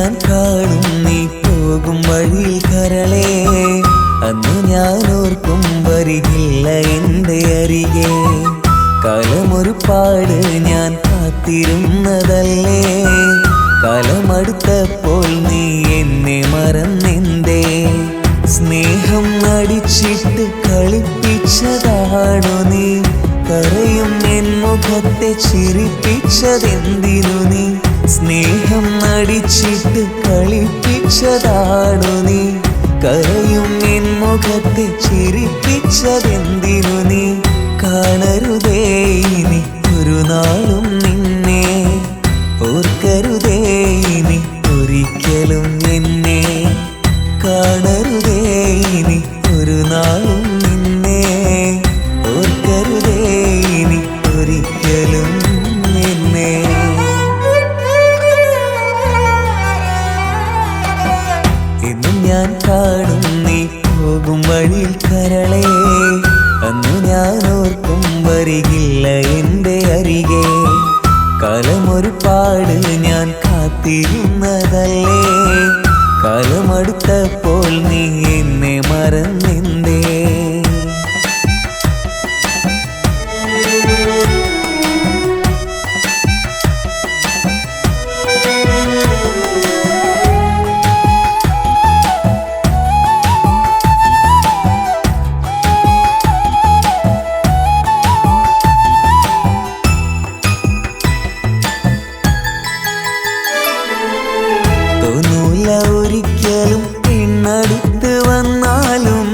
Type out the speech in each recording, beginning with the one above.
ഞാൻ കാണും നീ പോകും വഴിയിൽ കരളേ, അന്നു ഞാൻ ഓർക്കും വരികില്ല എൻ്റെ അരികെ. കാലമൊരുപാട് ഞാൻ കാത്തിരുന്നതല്ലേ, കാലമടുത്തപ്പോൾ നീ എന്നെ മറന്നെന്തേ? സ്നേഹം നടിച്ചിട്ട് കളിപ്പിച്ചതാണോ നീ? കരയും എൻ മുഖത്തെ ചിരിപ്പിച്ചതെന്തിനു നീ? സ്നേഹം നടിച്ചിട്ട് കളിപ്പിച്ചതാണോ നീ? കരയും എൻ മുഖത്തെ ചിരിപ്പിച്ചതെന്തിനു നീ? കാണരുതേ ഇനി ഒരു നാളും നിന്നെ, ഓർക്കരുതേ ഇനി ഒരിക്കലും എന്നെ. കാണരുതേ ഇനി ഒരു നാളും നിന്നെ, ഓർക്കരുതേ ഇനി ഒരിക്കലും എന്നെ. എന്നും ഞാൻ കാണും നീ പോകും വഴിയിൽ കരളേ, അന്നു ഞാൻ ഓർക്കും വരികില്ല എൻ്റെ അരികെ. കാലമൊരുപാട് ഞാൻ കാത്തിരുന്നതല്ലേ, കാലമടുത്തപ്പോൾ നീ എന്നെ മറന്നെന്തേ? ഒരിക്കലും പെണ്ണടുത്ത് വന്നാലും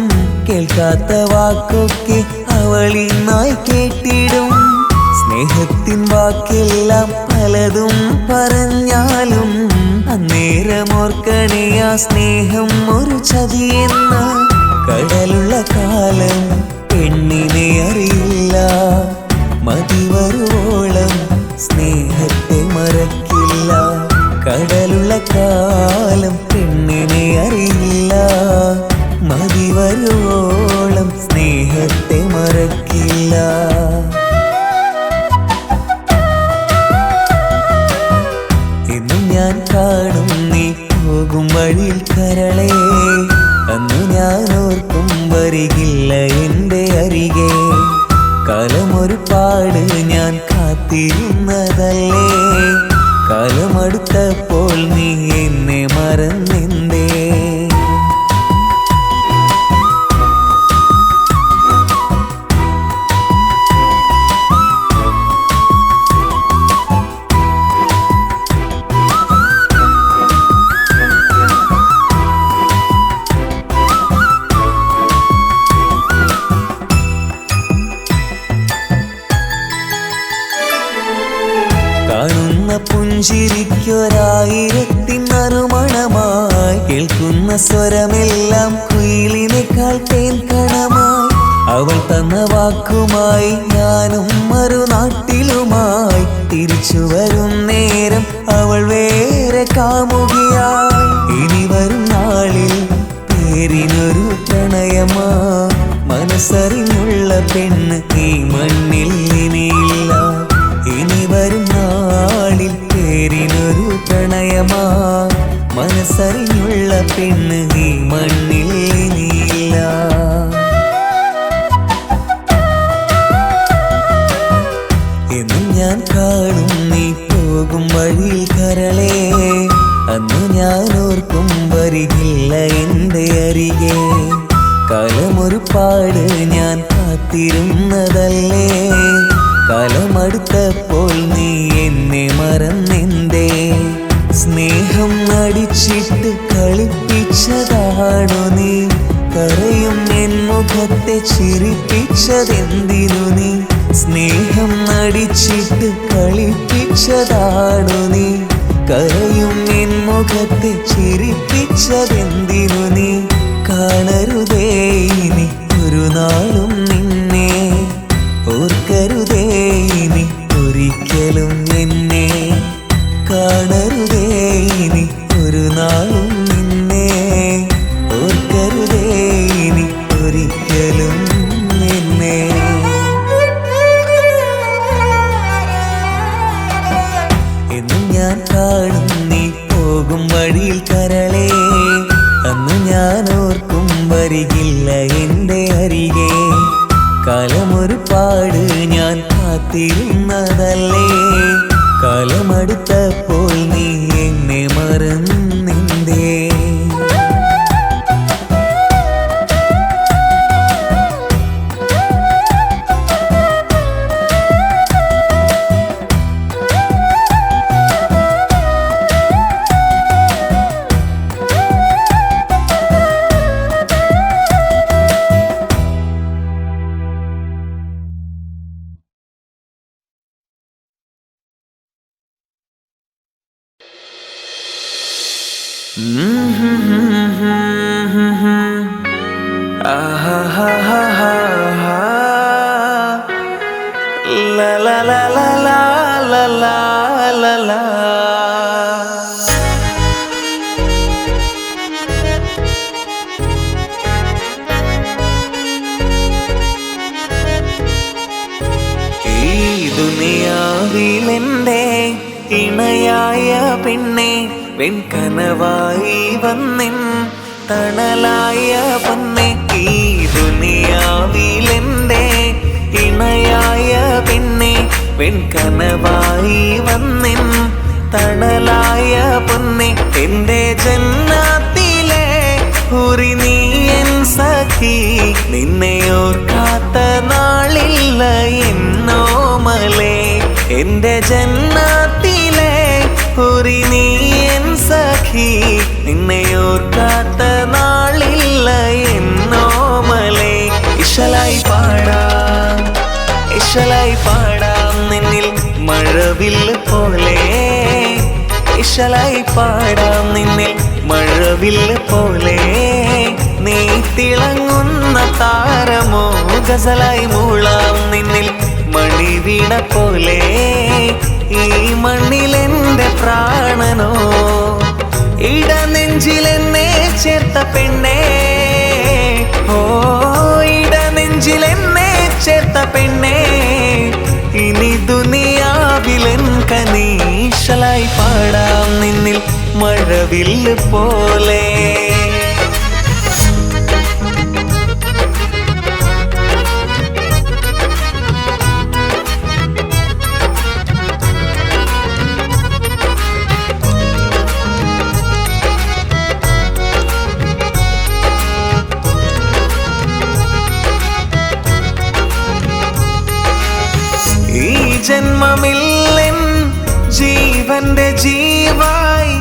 കേൾക്കാത്ത വാക്കൊക്കെ അവളിന്നായി കേട്ടിടും. സ്നേഹത്തിൻ വാക്കെല്ലാം പലതും പറഞ്ഞാലും അന്നേരമോർക്കണേ ആ സ്നേഹം ഒരു ചതിയെന്ന. കടലുള്ള കാലം പെണ്ണിനെ അറിയില്ല, മതിവരുവോളം സ്നേഹത്തെ മറക്കില്ല. കടലുള്ള കാലം പെണ്ണിനെ അറിയില്ല, മതിവരുവോളം സ്നേഹത്തെ മറക്കില്ല. എന്നും ഞാൻ കാണും നീ പോകും വഴിയിൽ കരളേ, അന്നു ഞാൻ ഓർക്കും വരികില്ല എൻ്റെ അരികെ. കാലമൊരുപാട് ഞാൻ കാത്തിരുന്നതല്ലേ, കാലമടുത്തപ്പോൾ നീ എന്നെ മറന്നെന്തേ? കാണുന്ന പുഞ്ചിരിക്കൊരായിരത്തിൻ നറുമണമായി, കേൾക്കുന്ന സ്വരമെല്ലാം കുയിലിനേക്കാൾ തേൻകണമായി. അവൾ തന്ന വാക്കുമായി ഞാനും മറുനാട്ടിലുമായി, തിരിച്ചു വരും നേരം അവൾ വേറെ കാമുകിയായി. ഇനി വരും നാളിൽ പേരിനൊരു പ്രണയമാ, മനസ്സറിഞ്ഞുള്ള പെണ്ണ് ഈ മണ്ണിൽ ഇനിയില്ല. ഇനി വരും നാളിൽ പേരിനൊരു പ്രണയമാ, മനസ്സറിഞ്ഞുള്ള പെണ്ണ് ഈ മണ്ണിൽ ഇനിയില്ല. എന്നും ഞാൻ കാണും നീ പോകും വഴിയിൽ കരളേ, അന്നു ഞാൻ ഓർക്കും വരികില്ല എൻ്റെ അരികെ. കാലമൊരുപാട് ഞാൻ കാത്തിരുന്നതല്ലേ, കാലമടുത്തപ്പോൾ നീ എന്നെ മറന്നെന്തേ? സ്നേഹം നടിച്ചിട്ട് കളിപ്പിച്ചതാണോ നീ? കരയും എൻ മുഖത്തെ ചിരിപ്പിച്ചതെന്തിനു നീ? സ്നേഹം നടിച്ചിട്ട് കളിപ്പിച്ചതാണോ നീ? കരയും എൻ മുഖത്തെ ചിരിപ്പിച്ചതെന്തിനു നീ? കാണരുതേ ഇനി ഒരു നാളും നിന്നെ, ഓർക്കരുതേ ഇനി ഒരിക്കലും എന്നെ. കാണരുതേ ഇനി ഒരു നാളും നിന്നെ, ഓർക്കരുതേ ഇനി ഒരിക്കലും എന്നെ. എന്നും ഞാൻ കാണും നീ പോകും വഴി മറന്നല്ലേ കാലമടുത്തപ്പോൾ നീ എന്നെ മറന്നിന്തേ La la la la la la la la la. ഈ ദുനിയാവിലെന്റെ ഇണയായ പെണ്ണെ വെൺകനവായി വന്നിൻ തണലായ പൊന്നെ ഈ ദുനിയാവിലെന്റെ ഇണയായ പെണ്ണെ വെൺകനവായി വന്നിൻ തണലായ പൊന്നെ എന്റെ ജന്നാത്തിലെ ഹുറി നീ എൻ സഖി നിന്നെ ഓർക്കാത്ത നാളില്ല എന്നോമലേ എന്റെ ജന്നാത്തിലെ ഹുറി നീ എൻ സഖി നിന്നെ ഓർക്കാത്ത നാളില്ല എന്നോമലേ ഇശലായി പാടാം ഇശലായി പാടാം നിന്നിൽ മഴവില്ല് പോലെ ഇശലായി പാടാം നിന്നിൽ മഴവില്ല് പോലെ നീ തിളങ്ങുന്ന താരമോ ഗസലായി മൂളാം നിന്നിൽ മണിവീണ പോലെ ഈ മണ്ണിലെന്റെ പ്രാണനോ ഇടനെഞ്ചിലെന്നെ ചേർത്ത പെണ്ണേ ഓ ഇടനെഞ്ചിലെന്നെ ചേർത്ത പെണ്ണേ ഇനി ദുനിയാവിലെൻ കനീശലായി പാടാം നിന്നിൽ മഴവില്ല് പോലെ ജന്മമില്ലെൻ ജീവന്റെ ജീവായി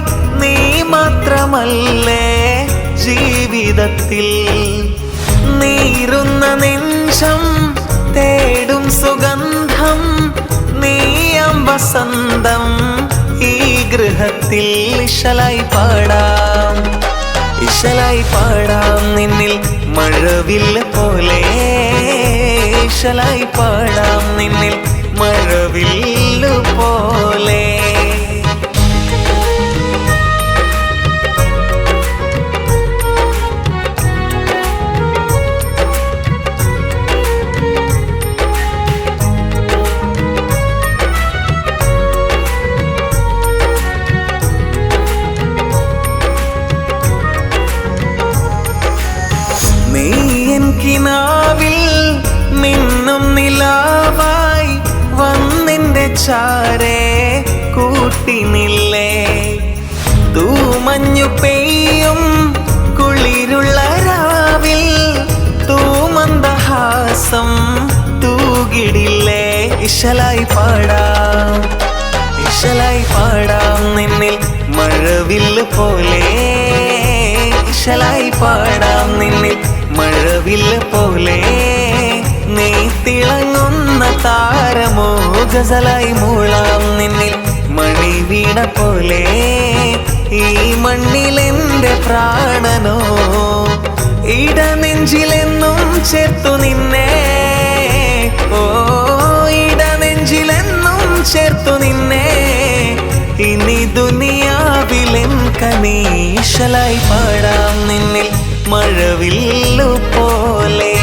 നീ മാത്രമല്ലേ ജീവിതത്തിൽ നീറുന്ന നെഞ്ചം തേടും സുഗന്ധം നീയം വസന്തം ഈ ഗൃഹത്തിൽ ഇശലായി പാടാം ഇശലായി പാടാം നിന്നിൽ മഴവില്ല് പോലെ ഇശലായി പാടാം നിന്നിൽ മഴവില്ലു പോലെ നീ എൻ കിനാവിൽ മിന്നും നിലാവായി വന്നിന്റെ ചാരേ കൂട്ടിനില്ലേ തൂമഞ്ഞു പെയ്യും കുളിരുള്ള രാവിൽ തൂമന്ദഹാസം തൂകിടില്ലേ ഇശലായി പാടാം ഇശലായി പാടാം നിന്നിൽ മഴവില്ല് പോലെ ഇശലായി പാടാം നിന്നിൽ മഴവില്ല് പോലെ നീ തിളങ്ങുന്ന താരമോ ഗസലായി മൂളാം നിന്നിൽ മണിവീണ പോലെ ഈ മണ്ണിലെന്റെ പ്രാണനോ ഇടനെഞ്ചിലെന്നും ചേർത്തു നിന്നെ ഓ ഇടനെഞ്ചിലെന്നും ചേർത്തു നിന്നെ ഇനി ദുനിയാവിലെൻ കനീശലായി പാടാം നിന്നിൽ മഴവില്ലു പോലെ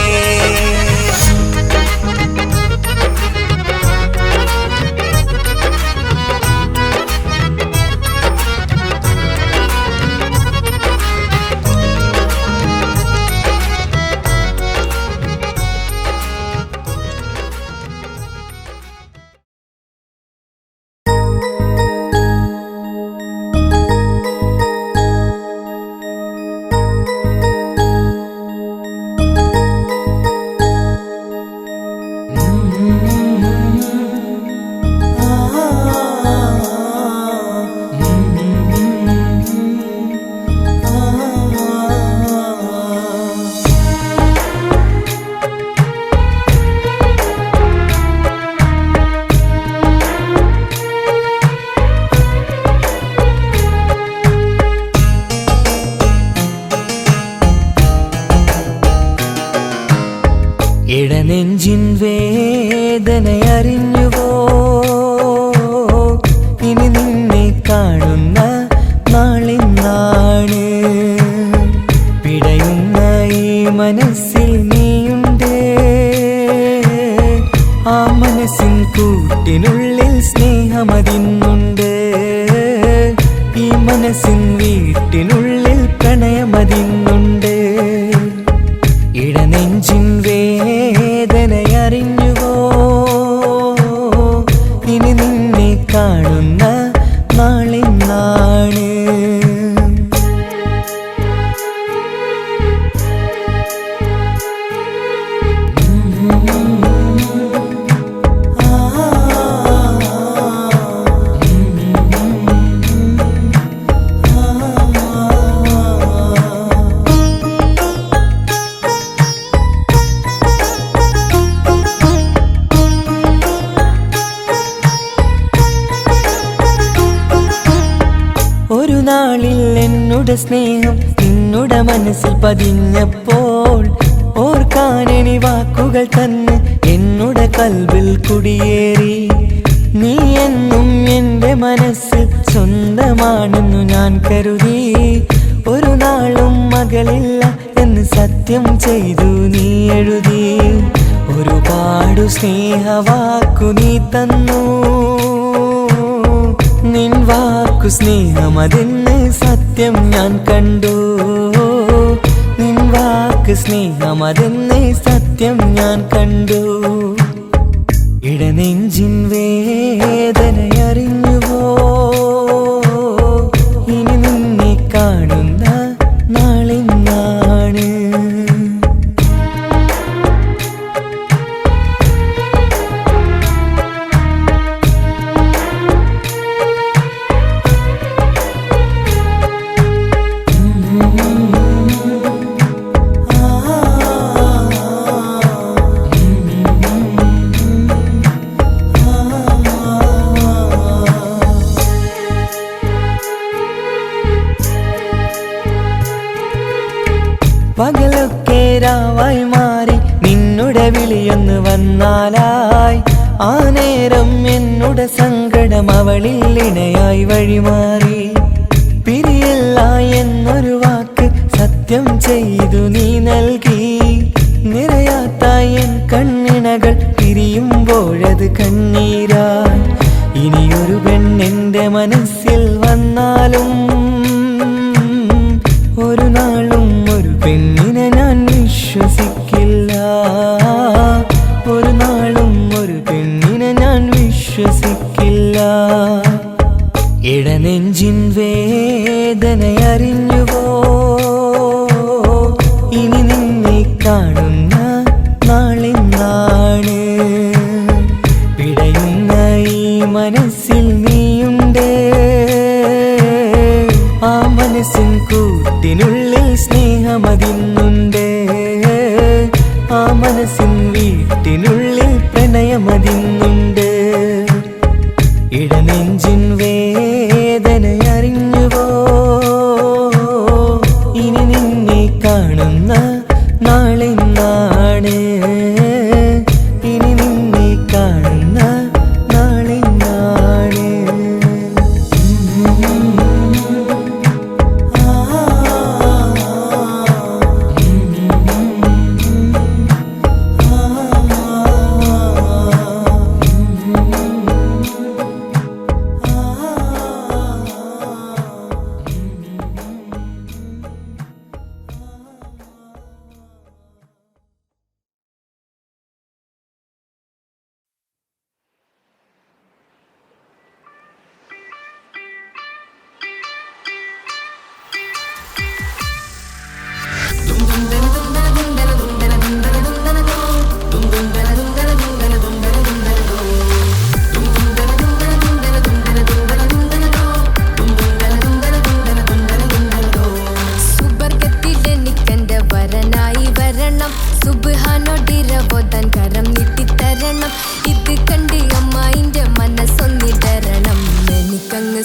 നെഞ്ചിൻ വേദനയറിഞ്ഞുവോ? ഇനി നിന്നെ കാണുന്ന നാളിന്നാണ്. പിടയുന്ന ഈ മനസ്സിൽ നീയുണ്ട്. ആ മനസ്സിൻ കൂട്ടിനുള്ളിൽ സ്നേഹമതിന്നുണ്ട്. ഈ മനസ്സിൻ വീട്ടിനുള്ളിൽ പ്രണയമതിന്നുണ്ട്. ഇടനെഞ്ചിൻ വേദനയറിഞ്ഞുവോ? ഇനി നിന്നെ കാണുന്ന നാളിന്നാണ്. ഒരു നാളിൽ എന്നുടെ സ്നേഹം നിന്നുടെ മനസ്സിൽ പതിഞ്ഞപ്പോൾ ഓർക്കാനെനി വാക്കുകൾ തന്ന് എന്നുടെ കൽവിൽ കുടിയേറി. നീ എന്നും എൻ്റെ മനസ്സിൽ സ്വന്തമാണെന്നു ഞാൻ കരുതി. ഒരു നാളും മകളില്ല എന്ന് സത്യം ചെയ്തു നീ എഴുതി. ഒരുപാടു സ്നേഹവാക്കു നീ തന്നു. നിൻ വാക്കു സ്നേഹമതെന്ന് സത്യം ഞാൻ കണ്ടു. നിൻ വാക്ക് സ്നേഹമതെന്ന് സത്യം ഞാൻ കണ്ടു. ഇടനെഞ്ചിൻ വേദനയറിഞ്ഞുവോ? ഇനി നിന്നെ കാണുന്ന നാളിന്നാണ്. പകലൊക്കെ രാവായി മാറി നിന്നുടെ വിളിയൊന്ന് വന്നാലായി. ആ നേരം എന്നുടെ സങ്കടം അവളിൽ ഇണയായി വഴിമാറി. പിരിയില്ല എന്നൊരു വാക്ക് സത്യം ചെയ്തു നീ നൽകി. നിറയാത്ത എൻ കണ്ണിണകൾ പിരിയുമ്പോഴത് കണ്ണീരായി. ഇനിയൊരു പെണ്ണെൻ്റെ മനസ്സിൽ വന്നാലും ഒരു നാളും ഒരു പെണ്ണിനെ ഞാൻ വിശ്വസിക്കില്ല. ഒരു നാളും ഒരു പെണ്ണിനെ ഞാൻ വിശ്വസിക്കില്ല. ഇടനെഞ്ചിൻ വേദനയറിഞ്ഞുവോ? ഇനി നിന്നെ കാണുന്ന നാളിന്നാണ്. പിടയുന്ന ഈ മനസ്സിൽ നീയുണ്ട്. ആ മനസ്സിൻ കൂട്ടിനുള്ളിൽ സ്നേഹമതിന്നുണ്ട്. ആ മനസ്സിൻ വീട്ടിനുള്ളിൽ പ്രണയമതിന്നുണ്ട്. ഇടനെഞ്ചിൻ വേദനയറിഞ്ഞുവോ? ഇനി നിന്നെ കാണുന്ന നാളിന്നാണ്. ഇനി നിന്നെ കാണുന്ന നാളിന്നാണ്.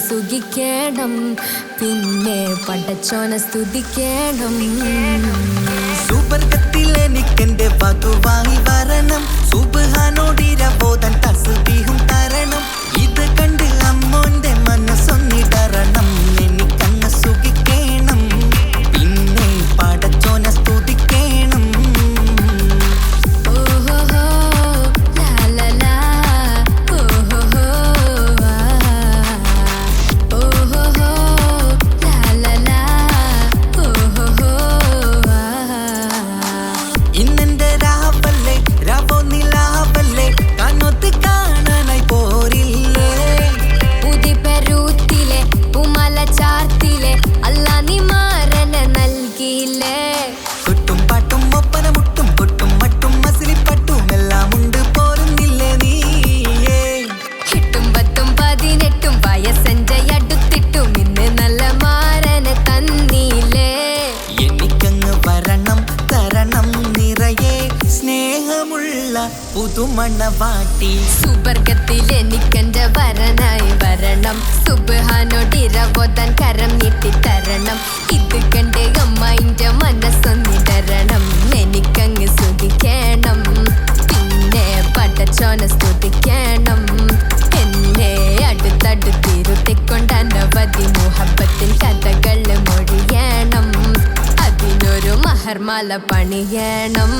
സുഖിക്കണം പിന്നെ പിന്നെ പടച്ചോന സ്തുതിക്കണം. സുബർഗത്തിലെനിക്കെന്റെ വധുവായി വരണം, സുബ്ഹാനോടിരബോധൻ തസ്ബീഹും തരണം. ഇത് കണ്ട് അമ്മോന്റെ മനസ്സൊന്നിടറണം, എനിക്കങ്ങ് സുഖിക്കണം, പിന്നെ പടച്ചോന സ്തുതിക്കണം. ഇന്നെന്റെ രാവല്ലേ രാവോ നിലാവല്ലേ കണ്ണൊത്ത് കാണാനായി പോരില്ലേ. പുതിപെരൂത്തിലെ ഉമല ചാർത്തിലെ അല്ലാ നീ മാരന നൽകിയില്ലേ. കൊട്ടും പാട്ടും ഒപ്പന മുട്ടും കൊട്ടും മട്ടും മസിലിപ്പട്ടും എല്ലാം ഉണ്ട് പോരുന്നില്ലേ നീയേ. 8ഉം 10ഉം 18ഉം വയസ്സെന്റെ അടുത്തിട്ടും ഇന്ന് നല്ല മാരന തന്നീലേ. എനിക്കങ്ങ് വരണം തരണം നിറയെ സ്നേഹമുള്ള പുതുമണവാട്ടി. സുബർഗത്തിൽ എനിക്കെന്റെ വരനായി വരണം, സുബ്ഹാനോടിരബോധൻ കരം നീട്ടിത്തരണം. ഇത് കണ്ട് അമ്മയിന്റെ മനസ്സൊന്നിടരണം, എനിക്കങ്ങ് സുഖിക്കണം, പിന്നെ പടച്ചോന സ്തുതിക്കണം. എന്നെ അടുത്തടുത്തിരുത്തിക്കൊണ്ട് അനവധി മുഹബത്തിൻ കഥകൾ മൊഴിയണം, അതിനൊരു മഹർമാല പണിയണം.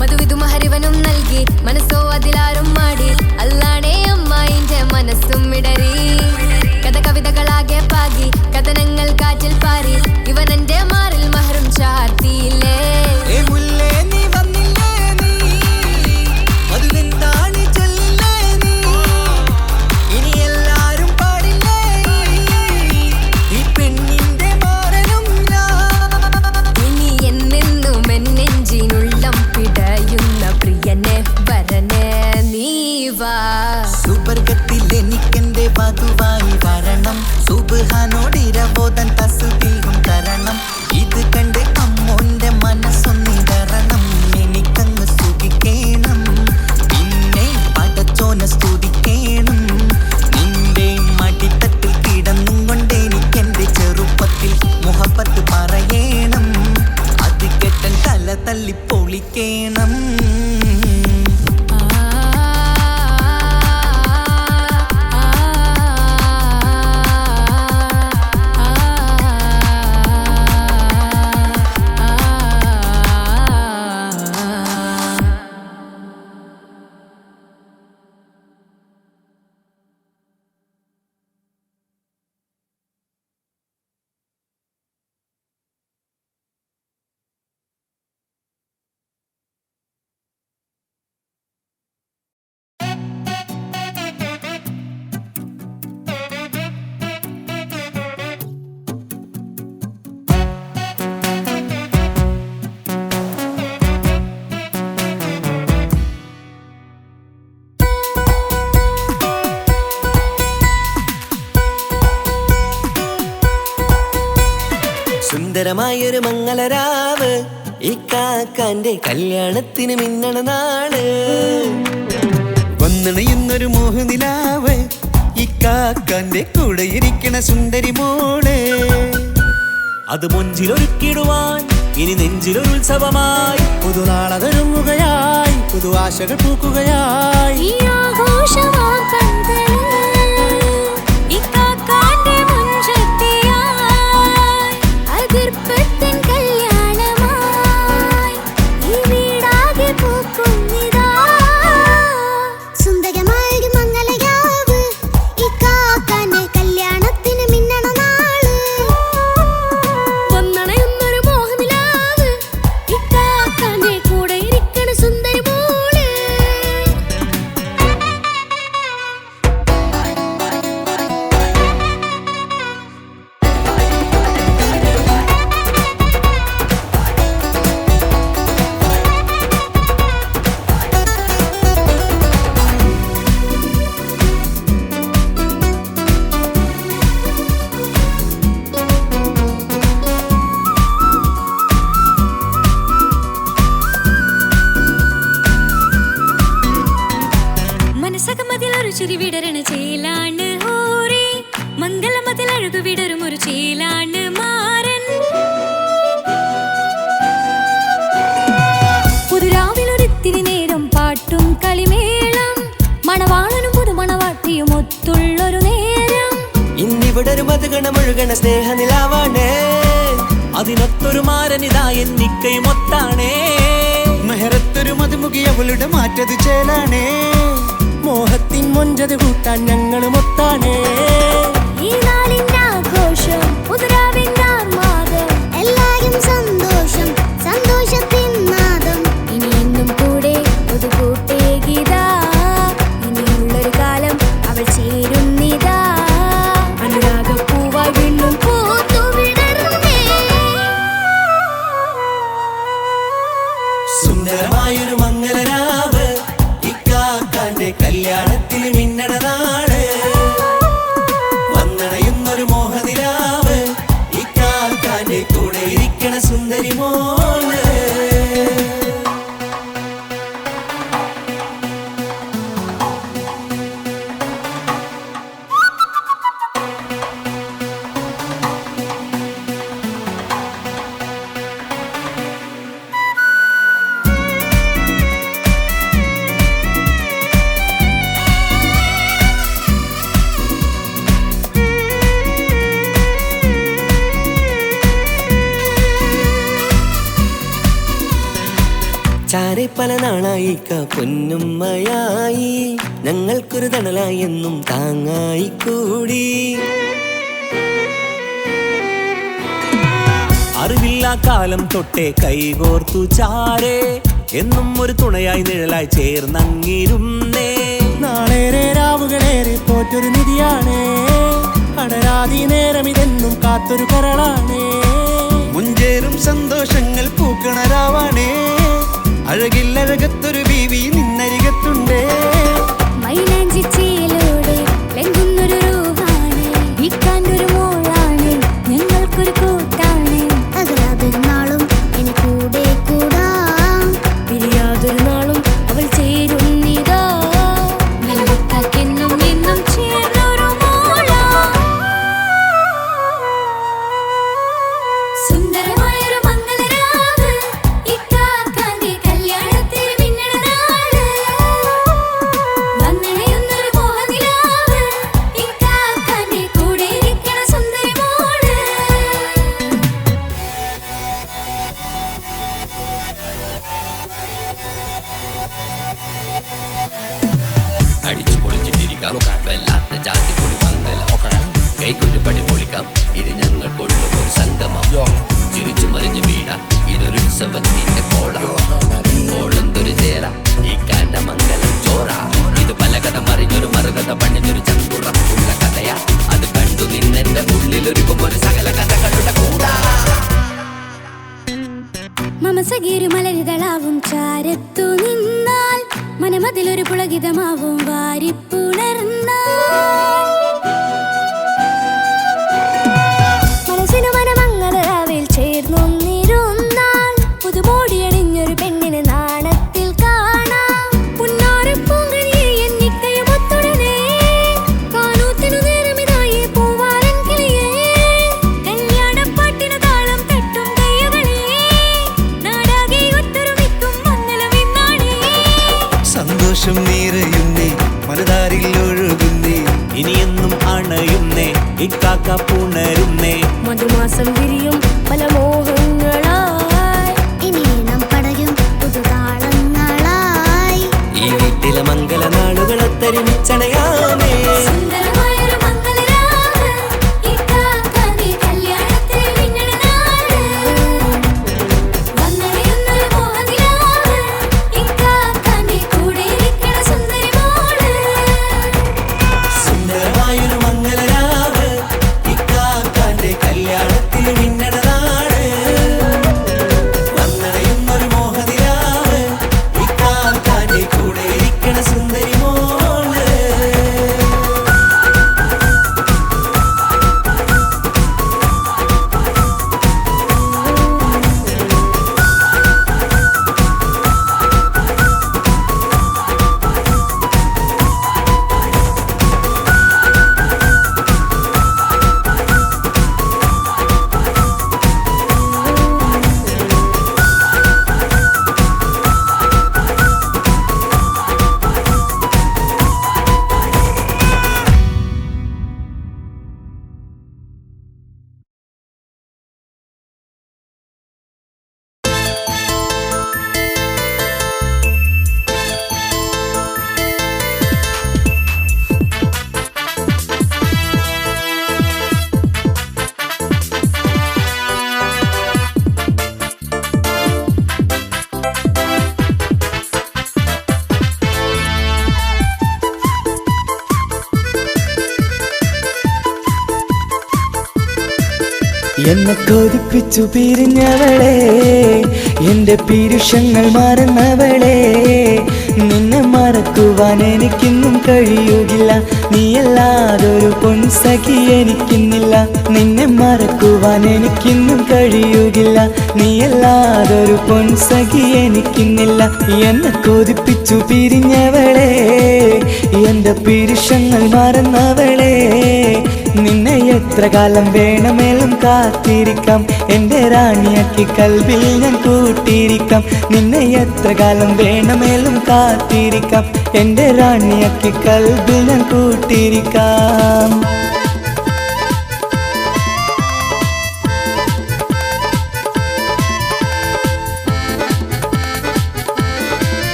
മധുവിധു മഹരിവനും നൽകി മനസ്സോ അതിലാരും മാടി, അല്ലാണേ അമ്മായിന്റെ മനസ്സും ഇടറി. കഥ കവിതകളാകെ പാകി കഥനങ്ങൾ കാറ്റിൽ പാറി, ഇവനെന്റെ മാറിൽ മഹറും ചാർത്തിയില്ലേ. ഏ മുല്ലേ നീ വന്നില്ലേ നീ, മധുവെന്താണ് ചൊല്ലില്ലേ നീ, ഇനി എല്ലാരും പാടില്ലേ ഈ പെണ്ണിന്റെ മാറനും ഞാൻ. ഇനി എന്നെന്നും എന്നെഞ്ചിനുള്ളം പിടയുന്ന പ്രിയനെ വരനെ നീ വാ. സുബർഗത്തിലെനിക്കെന്റെ വധുവായി വരണം, സുബ്ഹാനോടിരബോധൻ തസ്ബീഹും തരണം. ഇത് കണ്ട് അമ്മോന്റെ മനസ്സൊന്നിടറണം, എനിക്കങ്ങ് സുഖിക്കണം, പിന്നെ പടച്ചോന സ്തുതിക്കണം. നിന്റെ മടിത്തട്ടിൽ കിടന്നും കൊണ്ട് എനിക്കെന്റെ ചെറുപ്പത്തിൽ മുഹബത്ത് പറയണം, അത് കെട്ടൻ തല തല്ലി പൊളിക്കണം. സുന്ദരമായൊരു മംഗളരാവ്, ഇക്കാക്കാന്റെ കല്യാണത്തിന് മിന്നണ നാള്. വന്നണയുന്നൊരു മോഹനിലാവ്, ഇക്കാക്കാന്റെ കൂടെ ഇരിക്കണ സുന്ദരി മോള്. അത് മൊഞ്ചിലൊരുക്കിടുവാൻ ഇനി നെഞ്ചിലൊരു ഉത്സവമായി, പുതുനാളതൊരുങ്ങുകയായി, പുതു ആശകൾ പൂക്കുകയായി. അവിടൊരു മധുഗണമൊഴുകണ സ്നേഹനിലാവാണേ അതിനൊത്തൊരു മാരനിതാ എന്നിക്കൈമൊത്താണേ മെഹറത്തൊരു മധുമുഖി അവളുടെ മാറ്റത് ചേലാണേ മോഹത്തിൻ മൊഞ്ചത് കൂട്ടാൻ ഞങ്ങളും ഒത്താണേ ഈ നാളിന്നാഘോഷം ഉദരാവിന്നാർമാദം എല്ലാരും സന്തോഷം സന്തോഷത്തിൻ നാദം ഇനി എന്നും കൂടെ പുതുകൂട്ടേ ഗീതാ ഇനിയുള്ളൊരു കാലം അവൾ ചേരുന്നിതാ അനുരാഗപ്പൂവായി വീണ്ടും പൂത്തുവിടരുന്നേ സുന്ദരമായൊരു മംഗളരാവ് ഇക്കാക്കാന്റെ കല്യാണത്തിൽ മിന്നണ നാട് വന്നണയുന്നൊരു മോഹനിലാവ് ഇക്കാക്കാന്റെ കൂടെ ഇരിക്കണ സുന്ദരി മോള് ചാരെ പല നാളായിക്ക പൊന്നുമ്മയായി ഞങ്ങൾക്കൊരു തണലായി എന്നും താങ്ങായി കൂടി അറിവില്ലാ കാലം തൊട്ടേ കൈകോർത്തു ചാരേ എന്നും ഒരു തുണയായി നിഴലായി ചേർന്നങ്ങിരുന്നേ നാളേറെ രാവുകളേറെ പോറ്റൊരു നിധിയാണേ അടരാതി നേരം ഇതെന്നും കാത്തൊരു കരളാണേ മുഞ്ചേറും സന്തോഷങ്ങൾ പൂക്കണരാവാണേ അഴകില്ലഴകത്തൊരു ബീവി നിന്നരികത്തുണ്ടേ മൈലാഞ്ചിച്ചേലോടെ ലംഘുന്നൊരു രൂപാണ് ഇക്കാണ്ടൊരു മോളാണ് ഞങ്ങൾക്കൊരു കൂട്ടാണ് അകലാതൊരു നാളും എന്നെ കൂടെ കൂടാം പിരിയാതൊരു നാളും അവൾ ചേരുന്നിതാ നെല്ലിക്കാക്കെന്നും എന്നും ചേർന്നൊരു മോളാ സുന്ദരമായൊരു മംഗളരാവ് ഇക്കാക്കാന്റെ കല്യാണത്തിൽ മിന്നണ നാട് വന്നണയുന്നൊരു മോഹനിലാവ് ഇക്കാക്കാന്റെ കൂടെ ഇരിക്കണ സുന്ദരി മോള് അടിച്ചു പൊളിച്ചിട്ടിരിക്കാം വല്ലാത്ത ജാതി പൊളി മംഗലം കൈകൊണ്ടു പടി പൊളിക്കാം ഇത് ഞങ്ങൾക്കുള്ള ഒരു സംഗമം ചിരിച്ചു മറിഞ്ഞു വീണ ഇതൊരു ഉത്സവത്തിന്റെ കോളന്തൊരു ചേര ഈ കാണ്ട മംഗലം ചോറ ഇത് പലകഥ മറിഞ്ഞൊരു മറുകഥ പണിഞ്ഞൊരു ചങ്കുറപ്പുള്ള കഥയാ അത് കണ്ടു നിന്നെന്റെ ഉള്ളിലൊരുക്കും ഒരു സകല കഥകളുടെ കൂടാ മമസഗിരു മലരിതളാവും ചാരത്തു നിന്നാൽ മനമതിലൊരു പുളകിതമാവും വാരിപ്പുണർന്നാൽ മനസ്സിനു മനമങ്ങതരാവിൽ ചേർന്നൊന്നിരുന്നാൽ പുതുമോടിയണിഞ്ഞൊരു പെണ്ണിന് നാണത്തിൽ കാണാം പുന്നാരപ്പൂങ്കനിയെ എന്നിക്കയുമൊത്തുടനെ കാനൂത്തിനു നേരമിതായി പൂവാലൻ കിളിയേ കല്യാണപ്പാട്ടിനു താളം തട്ടും കയ്യുകളേ നാടാകെ ഒത്തൊരുമിക്കും മംഗളമെന്നാണേ സന്തോഷം നിറയുന്നേ മനതാരിൽ ഒഴുകുന്നേ ഇനിയെന്നും അണയുന്നേ ഇക്കാക്ക പുണരുന്നേ മധുമാസം വിരിയും പല മോഹങ്ങളായി ഇനി നാം പടരും പുതുതാളങ്ങളായി ഈ വീട്ടിലെ മംഗള നാളുകളൊത്തരുമിച്ചണയാമേ സുന്ദരമായൊരു മംഗളരാവ് ഇക്കാക്കാന്റെ കല്യാണത്തിൽ മിന്നണ നാട് വന്നണയുന്നൊരു മോഹനിലാവ് ഇക്കാക്കാന്റെ കൂടെ ഇരിക്കണ സുന്ദരി മോള് സുന്ദരമായൊരു മംഗളരാവ് ഇക്കാക്കാന്റെ കല്യാണത്തിൽ മിന്നണ നാട് എന്നെ കൊതിപ്പിച്ചു പിരിഞ്ഞവളെ, എന്റെ പീരുഷങ്ങൾ മറന്നവളെ, നിന്നെ മറക്കുവാൻ എനിക്കിന്നും കഴിയുകില്ല, നീയല്ലാതൊരു പൊൻസഖി എനിക്കിന്നില്ല. നിന്നെ മറക്കുവാൻ എനിക്കിന്നും കഴിയുകില്ല, നീയല്ലാതൊരു പൊൻസഖി എനിക്കിന്നില്ല. എന്നെ കൊതിപ്പിച്ചു പിരിഞ്ഞവളെ, എന്റെ പീരുഷങ്ങൾ മറന്നവളെ, നിന്നെ എത്ര കാലം വേണമെങ്കിലും കാത്തിരിക്കാം, എന്റെ റാണിയാക്കി കൽവിൽ ഞാൻ കൂട്ടിയിരിക്കാം. നിന്നെ എത്ര കാലം വേണമെങ്കിലും കാത്തിരിക്കാം, എന്റെ റാണിയാക്കി കൽവിൽ ഞാൻ കൂട്ടിയിരിക്കാം.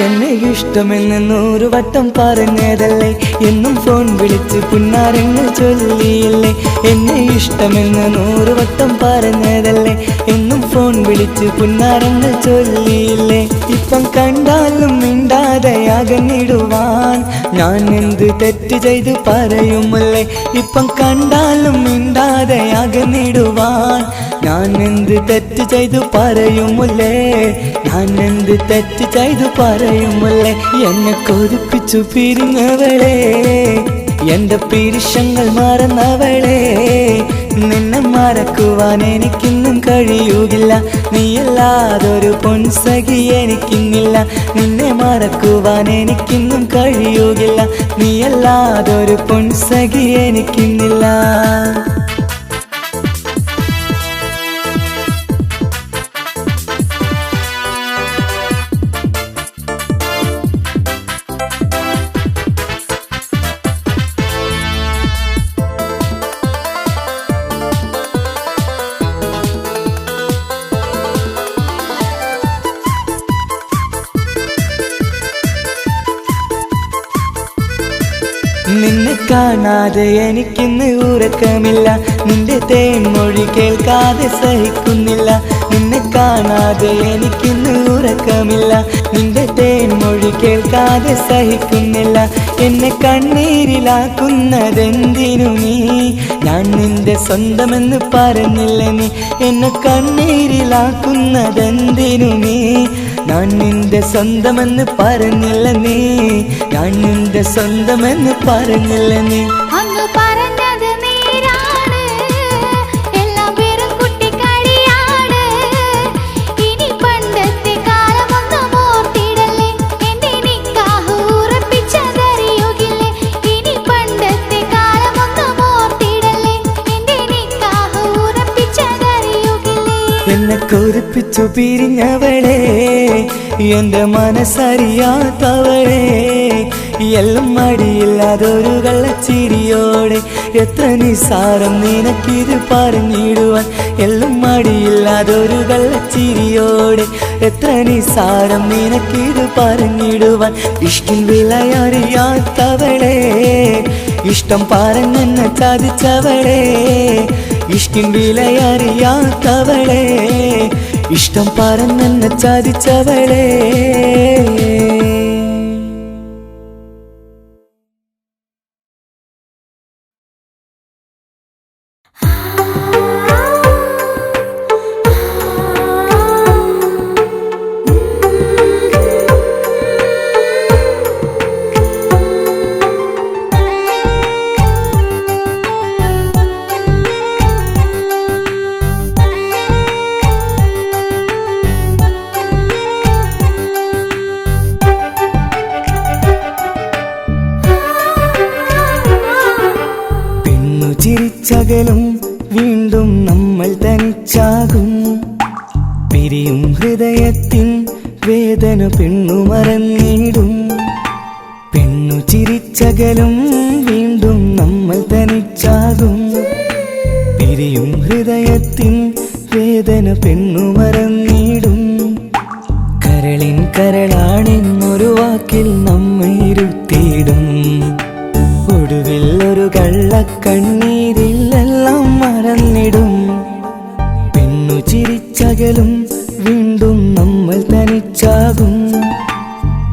എന്നെ ഇഷ്ടമെന്ന് 100 വട്ടം പറഞ്ഞതല്ലേ, എന്നും ഫോൺ വിളിച്ച് പുന്നാരങ്ങൾ ചൊല്ലിയില്ലേ. എന്നെ ഇഷ്ടമെന്ന് 100 വട്ടം പറഞ്ഞതല്ലേ, എന്നും ഫോൺ വിളിച്ച് പുന്നാരങ്ങൾ ചൊല്ലിയില്ലേ. ഇപ്പം കണ്ടാലും മിണ്ടാതെ അകന്നിടുവാൻ ഞാൻ എന്ത് തെറ്റ് ചെയ്ത് പറയുമല്ലേ. ഇപ്പം കണ്ടാലും മിണ്ടാതെ അകന്നിടുവാൻ ഞാൻ എന്ത് തെറ്റ് ചെയ്തു പറയുമല്ലേ, ഞാൻ എന്ത് തെറ്റ് ചെയ്തു പറയുമല്ലേ. എന്നെ കൊതിപ്പിച്ചു പിരിഞ്ഞവളെ, എന്റെ പീരുഷങ്ങൾ മറന്നവളെ, നിന്നെ മറക്കുവാൻ എനിക്കിന്നും കഴിയുകില്ല, നീയല്ലാതൊരു പൊൻസഖി എനിക്കിന്നില്ല. നിന്നെ മറക്കുവാൻ എനിക്കിന്നും കഴിയുകില്ല, നീയല്ലാതൊരു പൊൻസഖി എനിക്കിന്നില്ല. നിന്നെ കാണാതെ എനിക്കിന്ന് ഉറക്കമില്ല, നിന്റെ തേൻമൊഴി കേൾക്കാതെ സഹിക്കുന്നില്ല. നിന്നെ കാണാതെ എനിക്കിന്ന് ഉറക്കമില്ല, നിന്റെ തേൻമൊഴി കേൾക്കാതെ സഹിക്കുന്നില്ല. എന്നെ കണ്ണീരിലാക്കുന്നതെന്തിനു നീ, ഞാൻ നിന്റെ സ്വന്തമെന്ന് പറഞ്ഞില്ല നീ. എന്നെ കണ്ണീരിലാക്കുന്നതെന്തിനു നീ, ഞാൻ നിന്റെ സ്വന്തമെന്ന് പറഞ്ഞില്ല നീ, ഞാൻ നിന്റെ സ്വന്തമെന്ന് പറഞ്ഞില്ല നീ. അങ്ങ് പറഞ്ഞത് നേരാണ്, എല്ലാം വെറും കുട്ടിക്കളിയാണ്. ഇനി പണ്ടത്തെ കാലമൊന്നും ഓർത്തിടല്ലേ, എന്റെ നിക്കാഹ് ഉറപ്പിച്ചതറിയുകില്ലേ. ഇനി പണ്ടത്തെ കാലമൊന്നും ഓർത്തിടല്ലേ, എന്റെ നിക്കാഹ് ഉറപ്പിച്ചതറിയുകില്ലേ. എന്നെ കൊതിപ്പിച്ചു പിരിഞ്ഞവളെ, എന്റെ മനസ്സറിയാത്തവളെ, എല്ലാം മടിയില്ലാതൊരു കള്ളച്ചിരിയോടെ, എത്ര നിസാരം നിനക്കിത് പറഞ്ഞിടുവാൻ. എല്ലാം മടിയില്ലാതൊരു കള്ളച്ചിരിയോടെ, എത്ര നിസാരം നിനക്കിത് പറഞ്ഞിടുവാൻ. ഇഷ്ടം വിലയറിയാത്തവളെ, ഇഷ്ടം പറഞ്ഞെന്നെ ചതിച്ചവളെ, ഇഷ്ടം വിലയറിയാത്തവളെ, ഇഷ്ടം പറഞ്ഞെന്നെ ചതിച്ചവളെ. ചിരിച്ചകലും വീണ്ടും നമ്മൾ തനിച്ചാകും, പിരിയും ഹൃദയത്തിൻ വേദന പെണ്ണു മറന്നിടും. പെണ്ണു ചിരിച്ചകലും വീണ്ടും നമ്മൾ തനിച്ചാകും, പിരിയും ഹൃദയത്തിൻ വേദന പെണ്ണു മറന്നിടും. കരളിൻ കരളാണെന്നൊരു വാക്കിൽ നമ്മെ ഇരുത്തിയിടും, ഒടുവിൽ ഒരു കള്ളക്കണ്ണീരിൽ ചിരിച്ചകലും വീണ്ടും നമ്മൾ തനിച്ചാകും.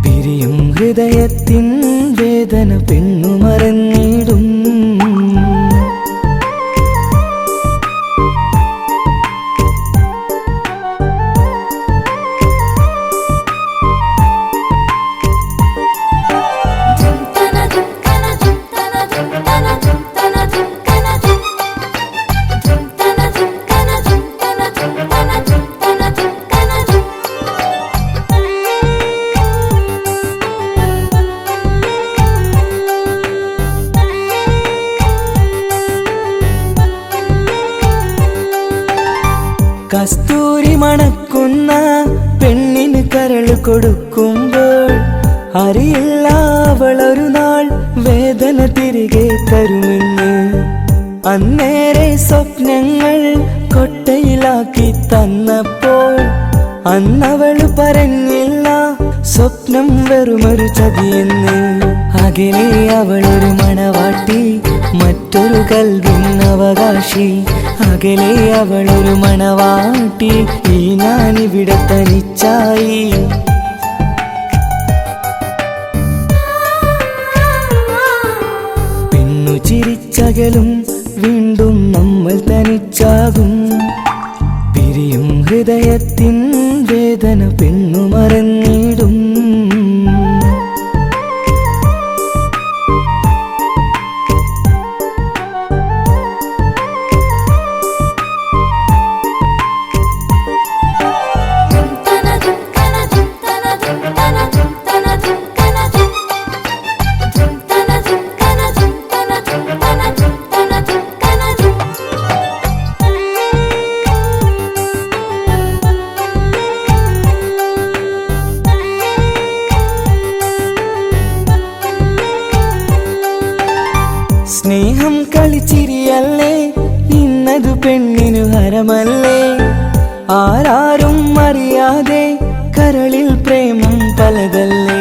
പിരിയും ഹൃദയത്തിൻ വേദന പെണ്ണു മറന്നിടും. കസ്തൂരി മണക്കുന്ന പെണ്ണിന് കരള് കൊടുക്കുമ്പോൾ അറിയില്ല അവളൊരു നാൾ വേദന തിരികെ തരുമെന്ന്. അന്നേരെ സ്വപ്നങ്ങൾ കൊട്ടയിലാക്കി തന്നപ്പോൾ അന്നവള് പറഞ്ഞില്ല സ്വപ്നം വെറുമൊരു ചതിയെന്ന്. അകലെ അവളൊരു മണവാട്ടി, മറ്റൊരു കൽവിൻ അവകാശി. അകലെ അവളൊരു മണവാട്ടി, ഈ ഞാനിവിടെ തനിച്ചായി. പെണ്ണു ചിരിച്ചകലും വീണ്ടും നമ്മൾ തനിച്ചാകും. പിരിയും ഹൃദയത്തിൻ വേദന പെണ്ണു മറന്നിടും. സ്നേഹം കളിച്ചിരിയല്ലേ, ഇന്നതു പെണ്ണിനു ഹരമല്ലേ. ആരാരും അറിയാതെ കരളിൽ പ്രേമം പലതല്ലേ.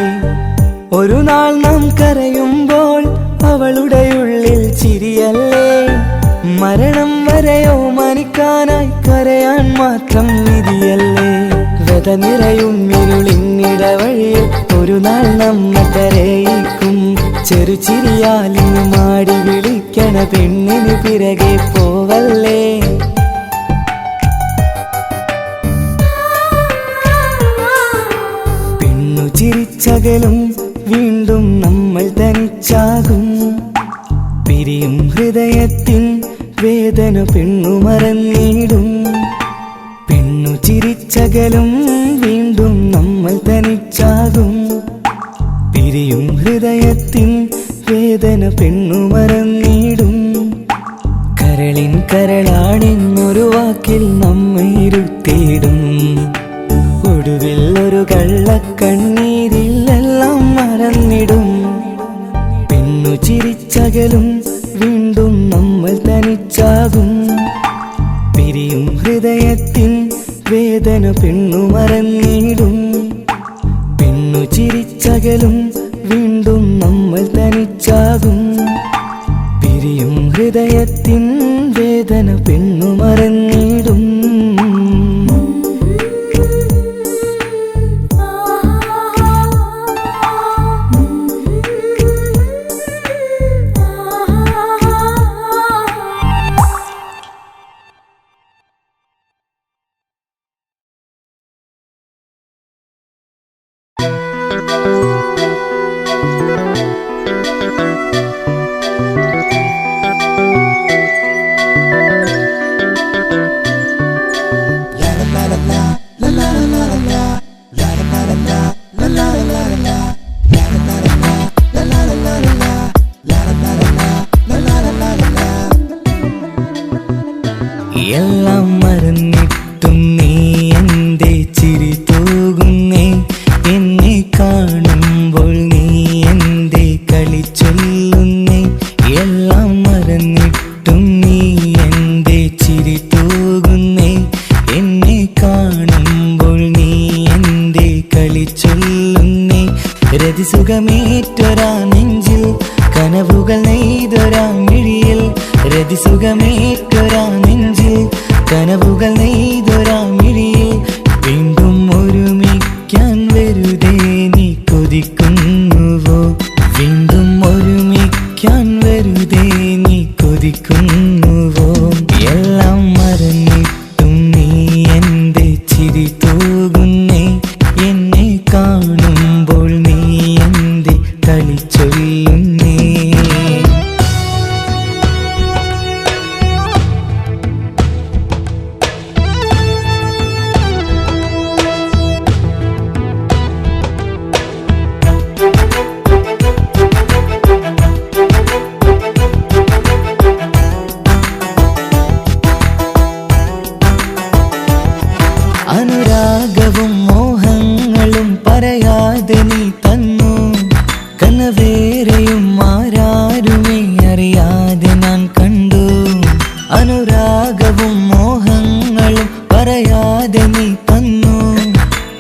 ഒരു നാൾ നാം കരയുമ്പോൾ അവളുടെ ഉള്ളിൽ ചിരിയല്ലേ. മരണം വരെയോ മരിക്കാനായി കരയാൻ മാത്രം വിധിയല്ലേ. വ്യത നിറയും ഇരുളിനിടവഴിയിൽ ഒരു നാൾ നമ്മെ കരയിക്കും. ചെറുചിരിയാലിന് മാടി വിളിക്കണ പെണ്ണിന് പിറകെ പോവല്ലേ. പെണ്ണു ചിരിച്ചകലും വീണ്ടും നമ്മൾ തനിച്ചാകും. പിരിയും ഹൃദയത്തിൻ വേദന പെണ്ണു മറന്നിടും. പെണ്ണു ചിരിച്ചകലും വീണ്ടും നമ്മൾ തനിച്ചാകും. പിരിയും ഹൃദയത്തിൻ വേദന പെണ്ണു മറന്നിടും. കരളിൻ കരളാണെന്നൊരു വാക്കിൽ നമ്മെ ഇരുത്തിയിടും. ഒടുവിൽ ഒരു കള്ളക്കണ്ണീരിൽ എല്ലാം മറന്നിടും. പെണ്ണു ചിരിച്ചകലും വീണ്ടും നമ്മൾ തനിച്ചാകും. പിരിയും ഹൃദയത്തിൻ വേദന പെണ്ണു മറന്നിടും. പെണ്ണു ചിരിച്ചകലും വീണ്ടും നമ്മൾ തനിച്ചാകും. പിരിയും ഹൃദയത്തിൻ വേദന പെണ്ണു മറന്നിടും. എല്ലാം മറന്നിട്ടും നീ എന്റെ ചിരി തൂകുന്നേ. എന്നെ കാണുമ്പോൾ നീ എന്റെ കളി ചൊല്ലുന്നേ. എല്ലാം മറന്നിട്ടും നീ എന്റെ ചിരി തൂകുന്നേ. എന്നെ കാണുമ്പോൾ നീ എന്റെ കളി ചൊല്ലുന്നേ. രതിസുഖമേറ്റൊരാ നെഞ്ചിൽ കനവുകൾ നെയ്തൊരാ മിഴിയിൽ. രതിസുഖമേറ്റൊരാ നെഞ്ചിൽ കനവുകൾ നെയ്തൊരാ മിഴിയിൽ. ഒരുമിക്കാൻ വെറുതെ നീ കൊതിക്കുന്നുവോ എല്ലാം മറന്നിട്ടും നീ എന്റെ ചിരി തൂകുന്നേ എന്നെ കാണുമ്പോൾ നീ എന്റെ കളി ചൊല്ലുന്നേ അനുരാഗവും മോഹങ്ങളും പറയാതെ നീ തന്നു കനവേറെയും ആരാരുമേ അറിയാതെ ഞാൻ കണ്ടു അനുരാഗവും മോഹങ്ങളും പറയാതെ നീ തന്നു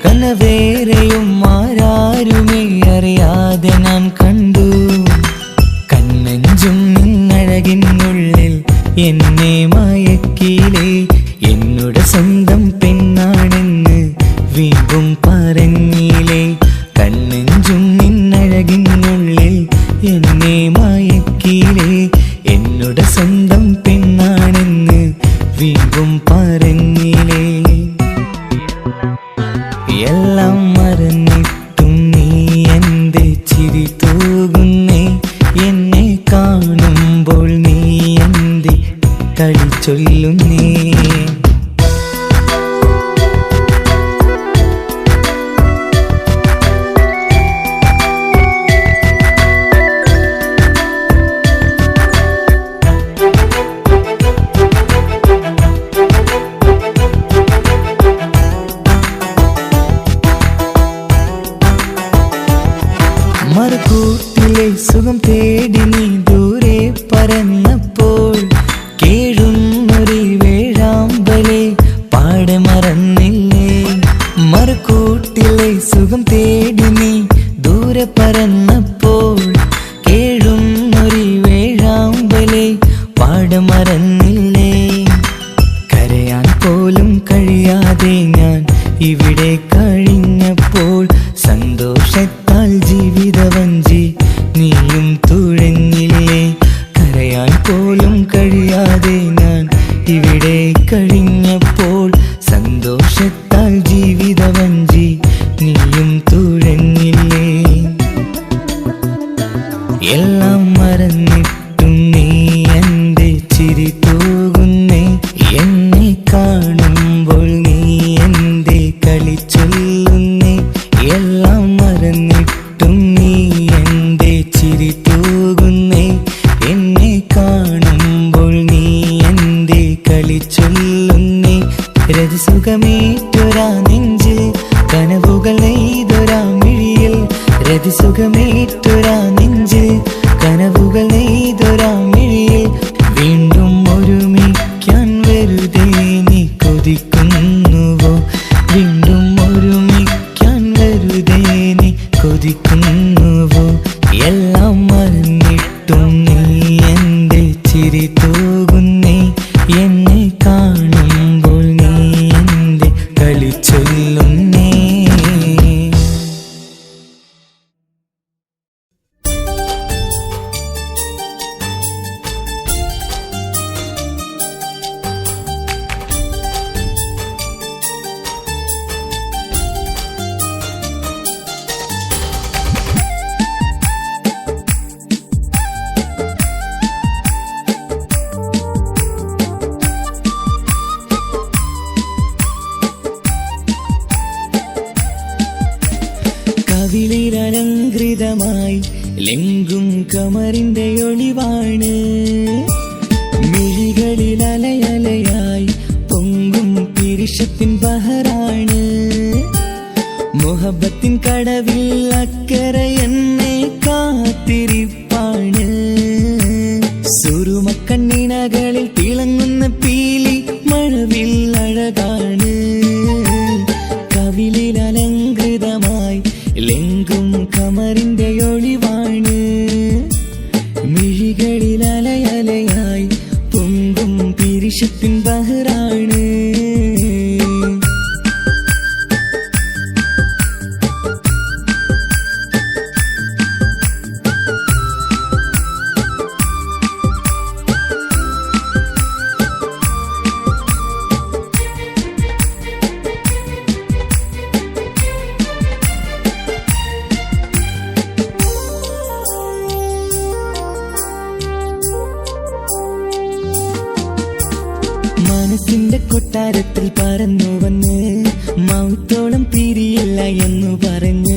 കനവേറെയും ആരാരുമേ അറിയാതെ ഞാൻ കണ്ടു കണ്ണഞ്ചും നിന്നഴകിനുള്ളിൽ എന്നെ മയക്കിലേ എന്നോട് സ്വന്തം പെണ്ണാണെന്ന് വീണ്ടും പറഞ്ഞില്ലേ കണ്ണെഞ്ചും നിന്നഴകിനുള്ളിൽ എന്നെ മയക്കിലേ എന്നോട് സ്വന്തം പെണ്ണാണെന്ന് വീണ്ടും പറഞ്ഞില്ലേ എല്ലാം മറന്നിട്ടും നീ എന്റെ ചിരി തൂകുന്നേ എന്നെ കാണുമ്പോൾ നീ എന്റെ കളി ചൊല്ലുന്നേ മറുകൂട്ടിലെ സുഖം തേടി നീ ദൂരെ പറന്നപ്പോൾ കേഴുന്നൊരു വേഴാമ്പലെ പാടെ മറന്നില്ലേ മറുകൂട്ടിലെ സുഖം തേടി നീ ദൂരെ പറന്നപ്പോൾ കേഴുന്നൊരു വേഴാമ്പലെ പാടെ മറന്നില്ലേ കരയാൻ പോലും കഴിയാതെ ഞാൻ ഇവിടെ കഴിഞ്ഞപ്പോൾ സന്തോഷത്താൽ ജീവിതവഞ്ചി നീയും തുഴഞ്ഞില്ലേ കരയാൻ പോലും കഴിയാതെ ഞാൻ ഇവിടെ കഴിഞ്ഞപ്പോൾ സന്തോഷത്താൽ ജീവിതവഞ്ചി നീയും തുഴഞ്ഞില്ലേ എല്ലാം മറന്നിട്ടും നീ എന്റെ ചിരി തൂകുന്നേ എന്നെ കാണുമ്പോൾ നീ എന്റെ കളി ചൊല്ലുന്നേ എല്ലാം മറന്നിട്ടും നീ എന്റെ ചിരി തൂകുന്നേ എന്നെ കാണുമ്പോൾ നീ എന്റെ കളി ചൊല്ലുന്നേ രതിസുഖമേറ്റൊരാ നെഞ്ചിൽ കനവുകൾ നെയ്തൊരാ മിഴിയിൽ രതിസുഖമേറ്റൊരാ നെഞ്ചിൽ കനവുകൾ നെയ്തൊരാ മിഴിയിൽ വീണ്ടും ഒരുമിക്കാൻ വെറുതെ നീ കൊതിക്കുന്നുവോ വീണ്ടും ഒരുമിക്കാൻ വെറുതെ നീ കൊതിക്കുന്നുവോ എല്ലാം മറന്നിട്ടും നീ എന്റെ ചിരി തൂകുന്നേ എന്നെ കാണുമ്പോൾ നീ എന്റെ കളി ചൊല്ലുന്നേ കവിളിലലങ്കൃതമായി ലെങ്കും കമറിന്റെ ഒളിവാണ് മിഴികളിൽ അലയലയായി പൊങ്കും പിരിശത്തിൻ ബഹറാണ് മുഹബത്തിൻ കടവിൽ അക്കരെ എന്നെ കാത്തിരിപ്പാണ് സുറുമക്കണ്ണിനകളിൽ തിളങ്ങുന്ന പീലി മഴവിൽ അഴകാണ് കവിളിൽ അലങ്കൃതമായി ലെങ്കും കമറിന്റെ ഒളിവാണ് മിഴികളിൽ അലയലയായി പൊങ്കും പിരിശത്തിൻ ബഹറാണ് കൊട്ടാരത്തിൽ പറന്നു വന്ന് മൗത്തോളം പിരിയില്ല എന്നു പറഞ്ഞ്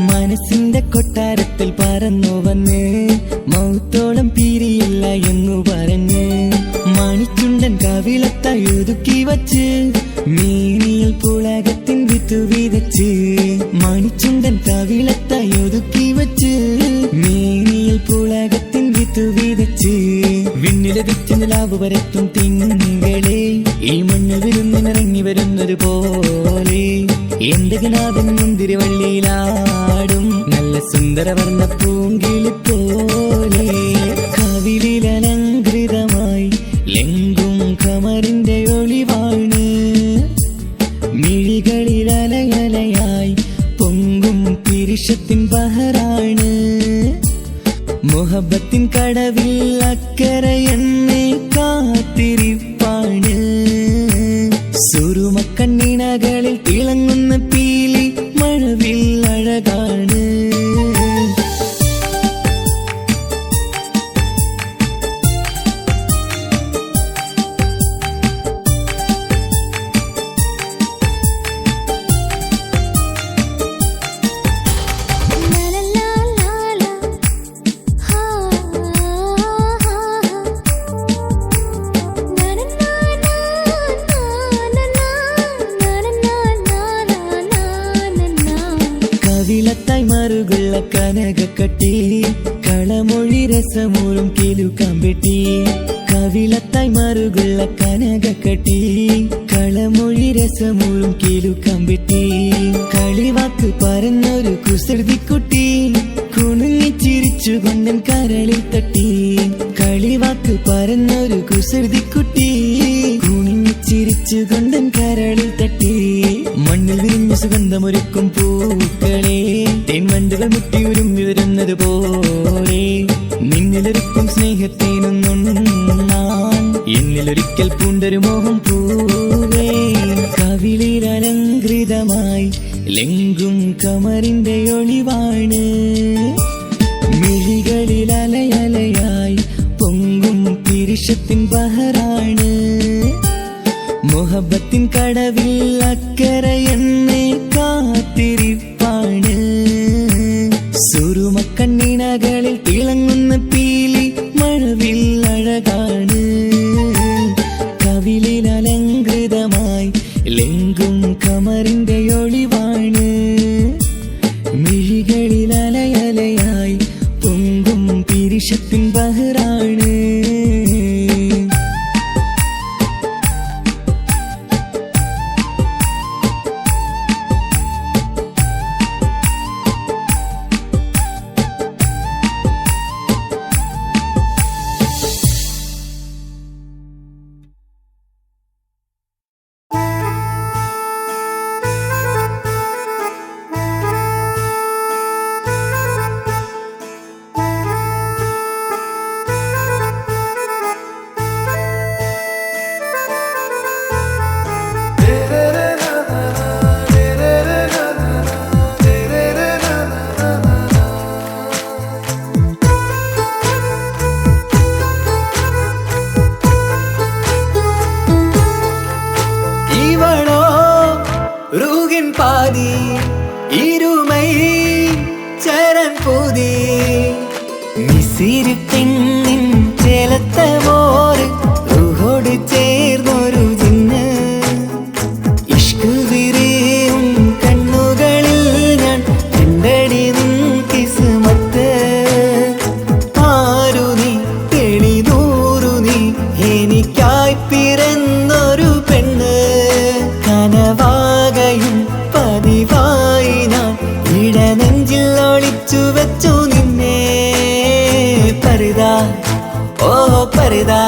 മനസ്സിന്റെ കൊട്ടാരത്തിൽ പറന്നു വന്ന് മൗത്തോളം പിരിയില്ല എന്നു പറഞ്ഞ് മണിച്ചുണ്ടൻ കവിളത്തായി ഒതുക്കി വച്ച് മേനിയിൽ പുളകത്തിൻ വിത്തു വിതച്ച് മണിച്ചുണ്ടൻ കവിളത്തായി ഒതുക്കി വച്ച് മേനിയിൽ പുളകത്തിൻ വിത്തു വിതച്ച് വിണ്ണിലതിച്ച് നിലാവ് വരത്തും തിങ്കളെ ഈ മണ്ണിൽ വിരുന്നിനിറങ്ങി വരുന്നത് പോലെ എന്റെ കിനാവിൻ മുന്തിരിവള്ളിയിലാടും നല്ല സുന്ദരവർണ്ണ പൂങ്കിളി പോലെ കവിളിലലങ്കൃതമായി ലെങ്കും കമറിന്റെ ഒളിവാണ് മിഴികളിലലയലയായി പൊങ്കും പിരിശത്തിൻ ബഹറാണ് മുഹബത്തിൻ കടവിൽ അക്കരയെന്നെ കാത്തിരിപ്പാണ് സുറുമക്കണ്ണിണകളിൽ തിളങ്ങുന്ന പീലി മഴവിൽ അഴകാണ് കവിളത്തായി മറുകുള്ള കനകക്കട്ടി കളമൊഴി രസമൂറും കിലുക്കാമ്പെട്ടി കവിളത്തായി മറുകുള്ള കനകക്കട്ടി കളമൊഴി രസമൂറും കിലുക്കാമ്പെട്ടി കളിവാക്ക് പറഞ്ഞൊരു കുസൃതിക്കുട്ടി കുണുങ്ങി ചിരിച്ചു കൊണ്ടൻ കരളിൽ തട്ടി കളിവാക്ക് പറഞ്ഞൊരു കുസൃതിക്കുട്ടി കുണുങ്ങി ചിരിച്ചു കൊണ്ടൻ കരളിൽ തട്ടി മണ്ണിൽ വിരിഞ്ഞ സുഗന്ധമൊരുക്കും പൂക്കളെ തേൻവണ്ടുകൾ മുട്ടി ഉരുമ്മി വരുന്നത് പോലെ നിന്നിലൊരുക്കും സ്നേഹത്തേനൊന്നുണ്ണാൻ എന്നിലൊരിക്കൽ പൂണ്ടൊരു മോഹം പൂവേ കവിളിലലങ്കൃതമായി ലെങ്കും കമറിന്റെ ഒളിവാണ് മിഴികളിലലയലയായി പൊങ്കും പിരിശത്തിൻ ബഹറാണ് മുഹബത്തിൻ കടവിൽ അക്കരയെന്നെ കാത്തിരിപ്പാണ് സുറുമക്കണ്ണിണകളിൽ തിളങ്ങുന്ന പീലി മഴവിൽ അഴകാണ് കവിളിലലങ്കൃതമായി ലെങ്കും കമറിന്റെ ഒളിവാണ് മിഴികളിലലയലയായി പൊങ്കും പിരിശത്തിൻ ബഹറാണ് பாதி இருமை சரண் பூதி மிசிறு பெண்ணின் ചേലത്ത മോര് റൂഹോട് ചേർന്നൊരു ജിന്ന് ഇഷ്ക് വിരിയും കണ്ണുകളിൽ ഞാൻ കണ്ടടി നിൻ കിസ്മത്ത് ആരു നീ തെളിനൂറു നീ എനിക്കായി പിറന്നൊരു പെണ്ണ് കനവാകയും പതിവായി ഞാൻ ഇടനെഞ്ചിൽ ഒളിച്ചു വെച്ചു നിന്നെ പരിതാ ഓ പരിതാ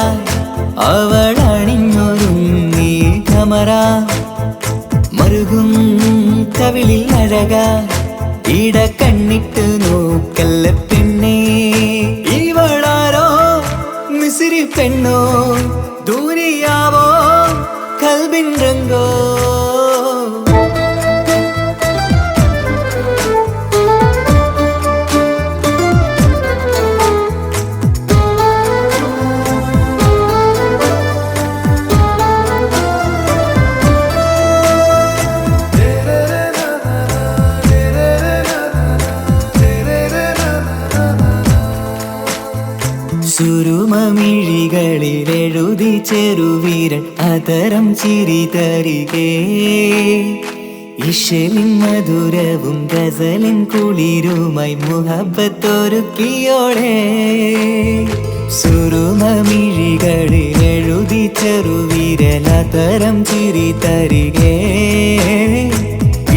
അവളണിഞ്ഞൊരുങ്ങി കമറ മറുകും കവിളിൽ അഴക ഇട കണ്ണിട്ട് നോക്കല്ല പെണ്ണേ ഇവളാരോ മിസിരി പെണ്ണോ ദൂരിയാവോ കൽബിൻ രംഗോ സുരുമമിഴികളിൽ എഴുതി ചെറുവീരൻ അതരം ചിരി തരികേ ഇശലിൻ മധുരവും ഗസലിൻ കുളിരുമായി മുഹബത്തൊരുക്കിയോടെ സുരുമമിഴികളിൽ എഴുതി ചെറുവീരൻ അതരം ചിരി തരികേ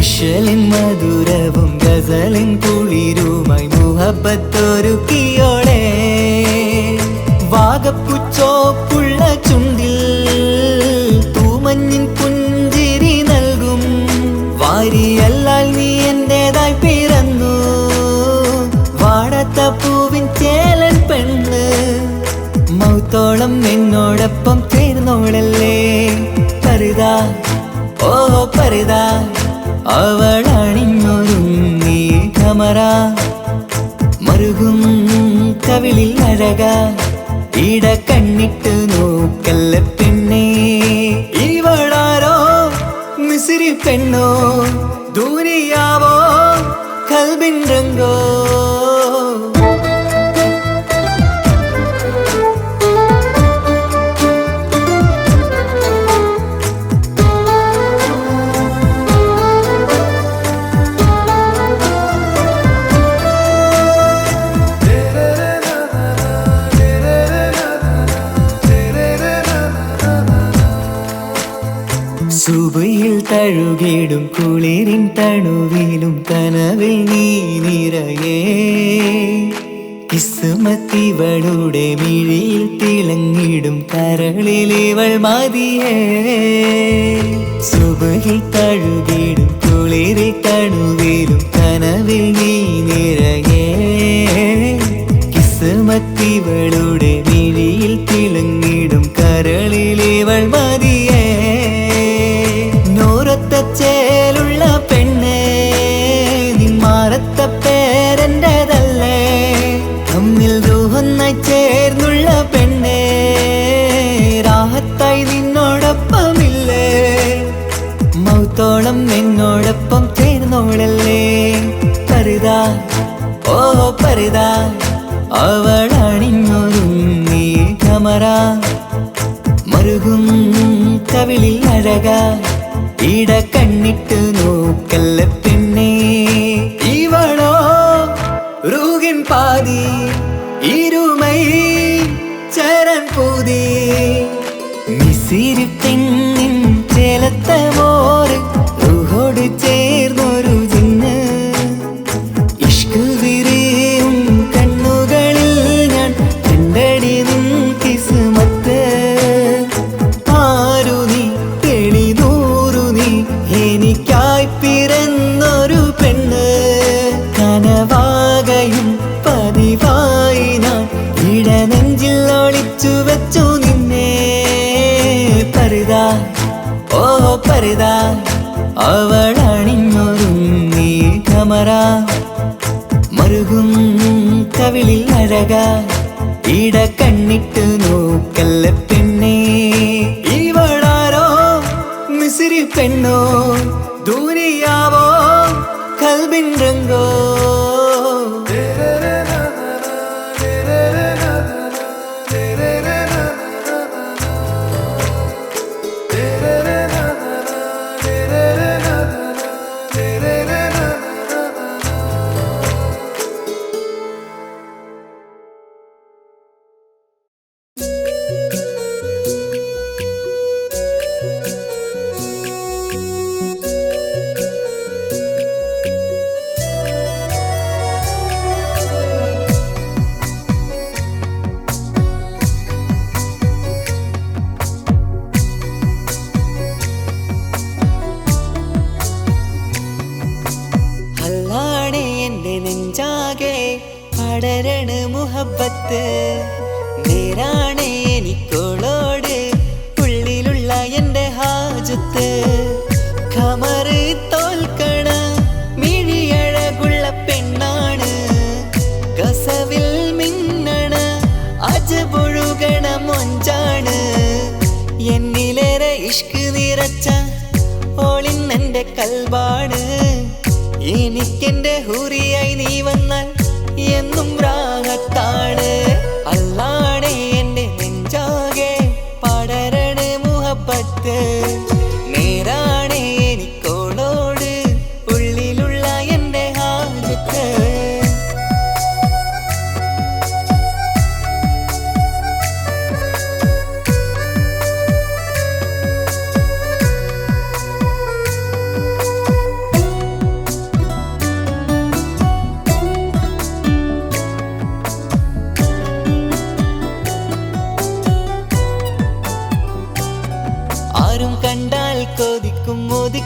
ഇശലിൻ മധുരവും ഗസലിൻ കുളിരുമായി മുഹബത്തൊരുക്കിയോടെ വാഗപ്പുച്ചോപ്പുള്ള ചുണ്ടിൽ തൂമഞ്ഞിൻ പുഞ്ചിരി നൽകും വാരിയല്ലാൽ നീ എന്റേതായി പിറന്നു വാടാത്ത പൂവിൻ ചേലൻ പെണ്ണ് മൗത്തോളം എന്നോടൊപ്പം ചേർന്നോളല്ലേ പരിതാ ഓ പരിതാ അവളണിഞ്ഞൊരുങ്ങി കമറ മറുകും കവിളിൽ അഴക ഇട കണ്ണിട്ട് നോക്കല്ല പെണ്ണേ ഇവളാരോ മിസിരി പെണ്ണോ ദൂരിയാവോ കൽബിൻ രംഗോ സുബയിൽ തഴുകിടും കുളിരിൻ തണുവിലും കനവിൽ നീ നിറയേ കിസ്മത്തിവളുടെ മിഴിയിൽ തിളങ്ങിടും കരളിലിവൾ മതിയേ സുബയിൽ തഴുകിടും കുളിരിൻ തണുവിലും കനവിൽ നീ നിറയേ കിസ്മത്തിവളുടെ മിഴിയിൽ തിളങ്ങിടും കരളിലിവൾ മതിയേ ചേലുള്ള പെണ്ണേ നിന്മാറത്ത പേരെൻ്റെതല്ലേ തമ്മിൽ റൂഹൊന്നായി ചേർന്നുള്ള പെണ്ണേ രാഹത്തായി നിന്നോടൊപ്പമില്ലേ മൗത്തോളം എന്നോടൊപ്പം ചേർന്നോളല്ലേ പരിതാ ഓ പരിതാ അവളണിഞ്ഞൊരുങ്ങി കമറ മറുകും കവിളിൽ അഴക ഇട കണ്ണിട്ട് നോക്കല്ല പെണ്ണേ ഇവളോ റൂഹിൻ പാതി ഇരുമൈ ചരൻ പൂതി മിസിരി പെണ്ണിൻ ചേലത്ത മോറ് റൂഹോട് ചേർന്നൊരു ജിന്ന് ഇഷ്ക് വിരിയും കണ്ണുകളിൽ ഞാൻ കണ്ടടി നിൻ കിസ്മത്ത് ആരു നീ എനിക്കായി പിറന്നൊരു പെണ്ണ് കനവാകയും പതിവായി ഞാൻ ഇടനെഞ്ചിൽ ഒളിച്ചു വെച്ചു നിന്നെ പരിതാ ഓ പരിതാ അവളണിഞ്ഞൊരുങ്ങി കമറ മറുകും കവിളിൽ അഴക ഇട കണ്ണിട്ട് നോക്കല്ല പെണ്ണേ ഇവളാരോ മിസിരി പെണ്ണോ ദൂരിയാവോ കൽബിൻ രംഗോ നെഞ്ചാകെ പടരണ മുഹബത്ത് നേരാണ് എനിക്കോളോട് ഉള്ളിലുള്ള എൻ്റെ ഹാജത്ത് ഖമറ് തോൽക്കണ മിഴിയഴകുള്ള പെണ്ണാണ് കസവിൽ മിന്നണ അജപൊഴുകണ മൊഞ്ചാണ് എന്നിലേറെ ഇഷ്ക് നിറച്ച ഓളിന്നെൻ്റെ കൽബാണ് എനിക്കെന്റെ ഹുറിയായി നീ വന്നാൽ എന്നും രാഗത്താണ് അല്ലാ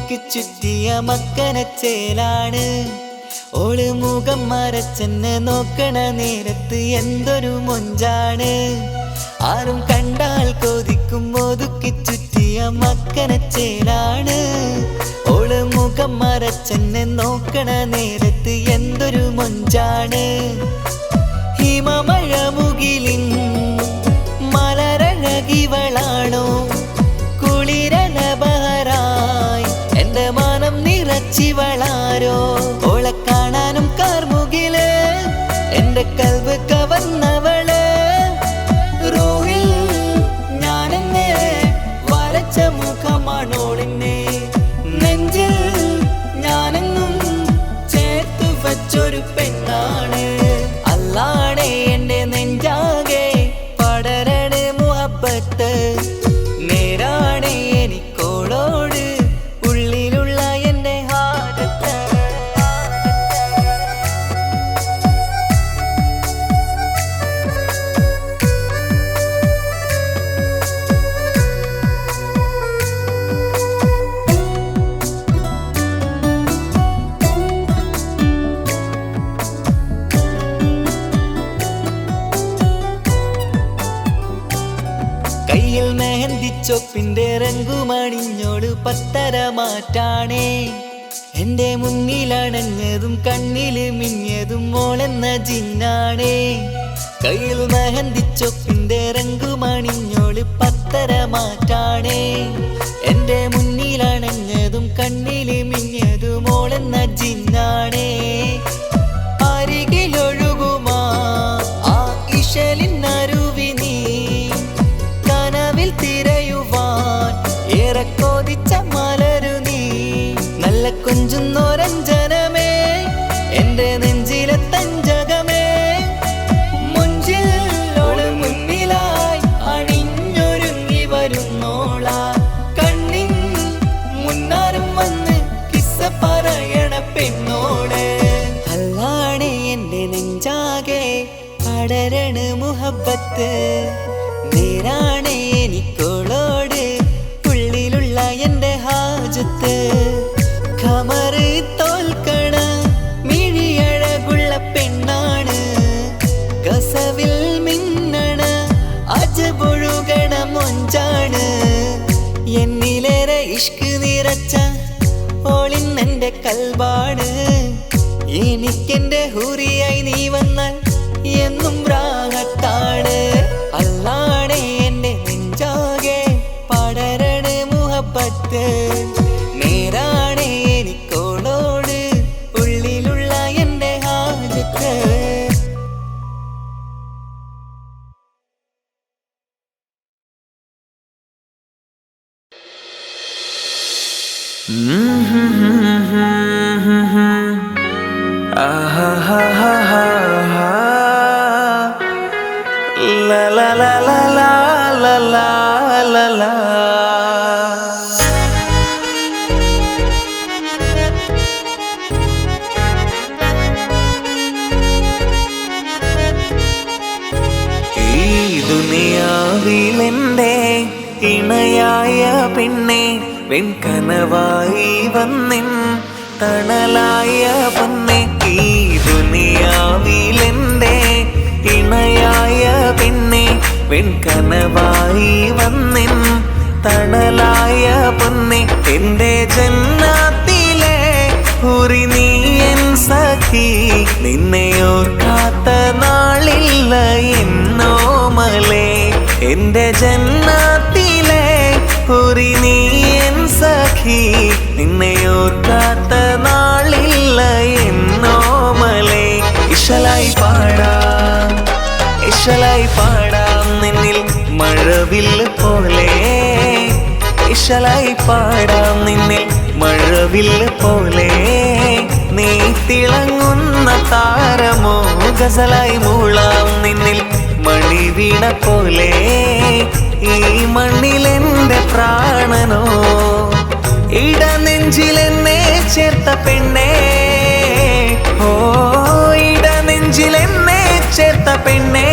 മുതുക്കി ചുറ്റിയ മക്കനച്ചേലാണ്. ഓള് മുഖം മറച്ചെന്നെ നോക്കണ നേരത്ത് എന്തൊരു മൊഞ്ചാണ്. ആരും കണ്ടാൽ കൊതിക്കും ഒതുക്കി ചുറ്റിയ മക്കനച്ചേലാണ്. ഓള് മുഖം മറച്ചെന്നെ നോക്കണ നേരത്ത് എന്തൊരു മൊഞ്ചാണ്. ഹിമമഴ മുകിലിൻ മലരഴകിവളാണോ കുളിരല ബഹറായി എന്റെ മാനം നിറച്ചിവളാരോ. ഓളെ കാണാനും കാർമുകില് എന്റെ കൽവ് കവർന്നവള്. റോഹിൽ ഞാനെന്നെ വരച്ച മുഖമാണോളിന്നെ. നെഞ്ചിൽ ഞാനെന്നും ചേർത്തു വച്ചൊരു പെണ്ണാണ്. അല്ലാണേ എന്റെ നെഞ്ചാകെ പടരണ മുഹബത്ത്. നേരാണ് എനിക്കോളോട് ഉള്ളിലുള്ള എന്റെ ഹാജത്ത്. കയ്യിൽ മെഹന്തിച്ചൊപ്പിന്റെ രംഗുമണിഞ്ഞോട് പത്തര മാറ്റാണേ. എന്റെ മുന്നിലണഞ്ഞതും കണ്ണില് മിഞ്ഞതും മോളെന്ന ജിന്നാണേ. കയ്യിൽ മെഹന്തിച്ചൊപ്പിന്റെ രംഗുമണിഞ്ഞോട് പത്തര മാറ്റാണേ. എന്റെ മുന്നിലണഞ്ഞതും കണ്ണില് മിഞ്ഞതും മോളെന്ന ജിന്നാണേ. അരികിലൊഴുകുമാ ആ ഇശലിനരുവി നീ കനവിൽ തിരയുവാൻ ഏറെ കൊതിച്ച മലരു നീ. നല്ല കൊഞ്ചുന്നോരഞ്ജനമേ എന്റെ നെഞ്ചിലെ തഞ്ചകമേ. മുഞ്ചിൽ ഓള് മുന്നിലായി അണിഞ്ഞൊരുങ്ങി വരുന്നോള. കണ്ണിൻ മുന്നാരും വന്ന് കിസ്സ പറയണ പെണ്ണോള്. അല്ലാണേ എന്റെ നെഞ്ചാകെ പടരണ മുഹബത്ത്. നേരാണ് എനിക്കോളോട് ഉള്ളിലുള്ള എന്റെ ഹാജത്ത്. ഖമറ് തോൽക്കണ മിഴിയഴകുള്ള പെണ്ണാണ്. കസവിൽ മിന്നണ അജബൊഴുകണ മൊഞ്ചാണ്. എന്നിലേറെ ഇഷ്ക് നിറച്ച ഓളിന്നെന്റെ കൽബാണ്. എനിക്കെന്റെ ഹൂറിയായി നീ വന്നാൽ എന്നും രാഗത്താണ്. അല്ലാണേ എന്റെ നെഞ്ചാകെ പടരണ മുഹബത്ത്. നേരാണ് എനിക്കോളോട് ഉള്ളിലുള്ള എന്റെ ഹാജത്ത്. La la la la la la la la la. ഈ ദുനിയാവിലെന്റെ ഇണയായ പെണ്ണെ വെൺകനവായി വന്നിൻ തണലായ പൊന്നെ. ഈ ദുനിയാവിലെന്റെ ഇണയായ പെണ്ണെ വെൺകനവായി വന്നിൻ തണലായ പൊന്നെ. എന്റെ ജന്നാത്തിലെ ഹുറി നീ എൻ സഖി. നിന്നെ ഓർക്കാത്ത നാളില്ല എന്നോമലേ. എന്റെ ജന്നാത്തിലെ ഹുറി നീ എൻ സഖി. നിന്നെ ഓർക്കാത്ത നാളില്ല എന്നോമലേ. ഇശലായി പാടാം ഇശലായി പാടാം നിന്നിൽ മഴവില്ല് പോലെ. ഇശലായി പാടാം നിന്നിൽ മഴവില്ല് പോലെ. നീ തിളങ്ങുന്ന താരമോ ഗസലായി മൂളാം നിന്നിൽ മണിവീണ പോലെ. ഈ മണ്ണിലെന്റെ പ്രാണനോ ഇടനെഞ്ചിലെന്നെ ചേർത്ത പെണ്ണേ. ഓ ഇടനെഞ്ചിലെന്നെ ചേർത്ത പെണ്ണേ.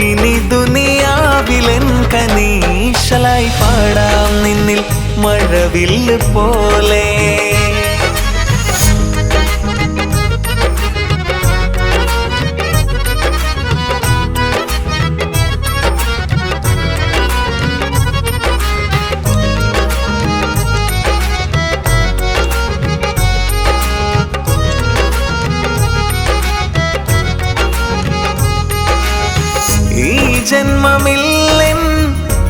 ഇനി ദുനിയാവിലെൻ കനീശലായി പാടാം നിന്നിൽ മഴ മഴവില്ല് പോലെ. ഈ ജന്മമില്ലെൻ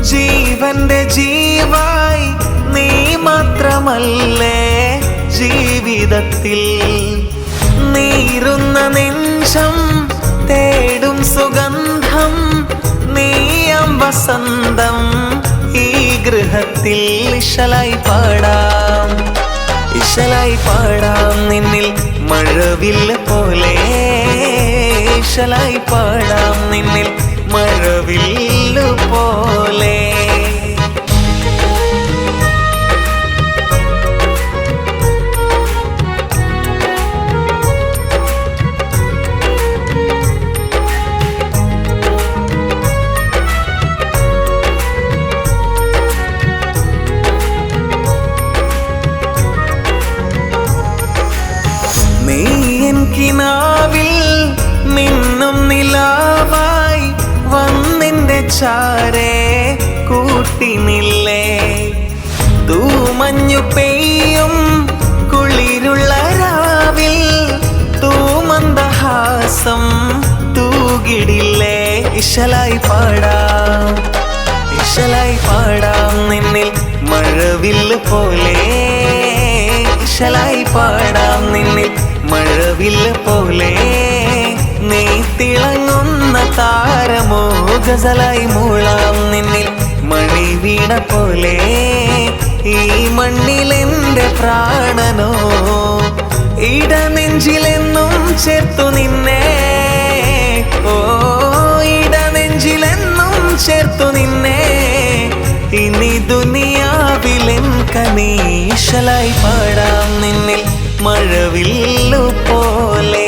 ജീവന്റെ ജീവായി നീ മാത്രമല്ലേ ജീവിതത്തിൽ. നീറുന്ന നെഞ്ചം തേടും സുഗന്ധം നീയം വസന്തം. ഈ ഗൃഹത്തിൽ ഇശലായി പാടാം, ഇശലായി പാടാം നിന്നിൽ മഴവില്ല് പോലെ. ഇശലായി പാടാം നിന്നിൽ മഴവില്ല് പോലെ. നീ എൻ കിനാവിൽ മിന്നും നിലാവായി വന്നിന്റെ ചാരേ കൂട്ടിനില്ലേ. തൂമഞ്ഞു പെയ്യും കുളിരുള്ള രാവിൽ തൂമന്ദഹാസം തൂകിടില്ലേ. ഇശലായി പാടാം, ഇശലായി പാടാം നിന്നിൽ മഴവില്ല് പോലെ. ഇശലായി പാടാം നിന്നിൽ മഴവില്ല് പോലെ. നീ തിളങ്ങുന്ന താരമോ ഗസലായി മൂളാം നിന്നിൽ മണിവീണ പോലെ. ഈ മണ്ണിലെന്റെ പ്രാണനോ ഇടനെഞ്ചിലെന്നും ചേർത്തു നിന്നെ. ഓ ഇടനെഞ്ചിലെന്നും ചേർത്തു നിന്നെ. ഇനി ദുനിയാവിലെൻ കനീ ഇശലായി പാടാം നിന്നിൽ മഴവില്ലു പോലെ.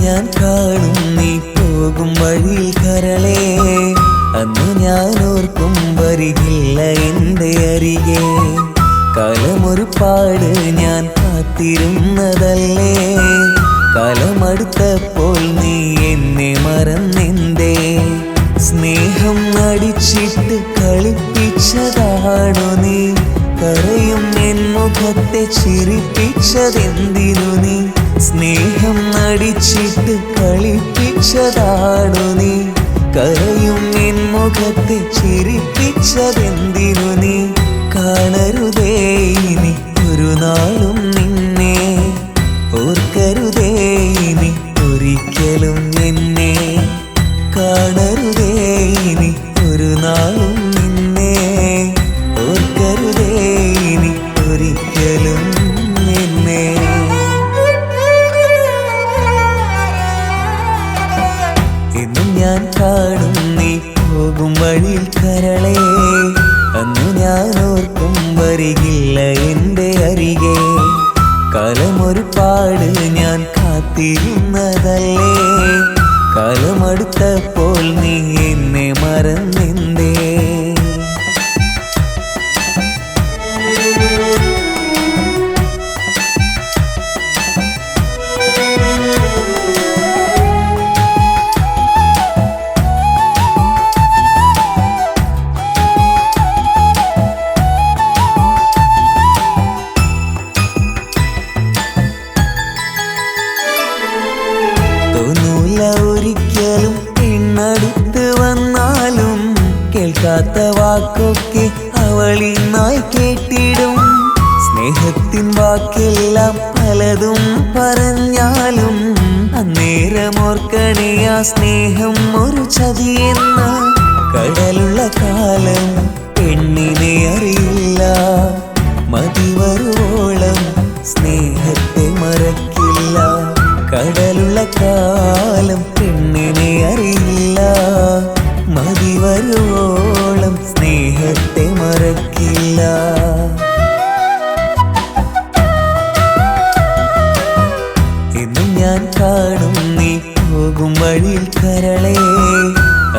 ഞാൻ കാണും നീ പോകും വഴിയിൽ കരളേ. അന്ന് ഞാൻ ഓർക്കും വരികില്ല എൻ്റെ അരികെ. കാലമൊരുപാട് ഞാൻ കാത്തിരുന്നതല്ലേ. കാലമടുത്തപ്പോൾ നീ എന്നെ മറന്നെന്തേ. സ്നേഹം നടിച്ചിട്ട് കളിപ്പിച്ചതാണോ നീ. കരയും എൻ മുഖത്തെ ചിരിപ്പിച്ചതെന്തിനു നീ. സ്നേഹം നടിച്ചിട്ട് കളിപ്പിച്ചതാണു നീ. കരയും എൻ മുഖത്തെ ചിരിപ്പിച്ചതെന്തിനു നീ. കാണരുതേ ഇനി ഒരു നാളും നിന്നെ. ഓർക്കരുതേ ഇനി ഒരിക്കലും എന്നെ. കാണരുതേ ഇനി ഒരു നാളും നിന്നെ. ഓർക്കരുതേ ഇനി ഒരിക്കലും എന്നെ. എന്നും ഞാൻ കാണും നീ പോകും വഴിയിൽ കരളേ. അന്നു ഞാൻ ഓർക്കും വരികില്ല എൻ്റെ അരികെ. കാലമൊരുപാട് ഞാൻ കാത്തിരുന്നതല്ലേ. കാലമടുത്തപ്പോൾ നീ എന്നെ മറന്നെന്തേ. ഉറക്കെ അവളിന്നായി കേട്ടിടും. സ്നേഹത്തിൻ വാക്കെല്ലാം പലതും പറഞ്ഞാലും അന്നേരമോർക്കണേ ആ സ്നേഹം ഒരു ചതിയെന്ന്. കടലുള്ള കാലം പെണ്ണിനെ അറിയില്ല, മതിവരുവോളം സ്നേഹത്തെ മറക്കില്ല. കടലുള്ള കാലം പെണ്ണിനെ അറിയില്ല, മതിവരുവോളം സ്നേഹത്തെ മറക്കില്ല. എന്നും ഞാൻ കാണും നീ പോകും വഴിയിൽ കരളേ,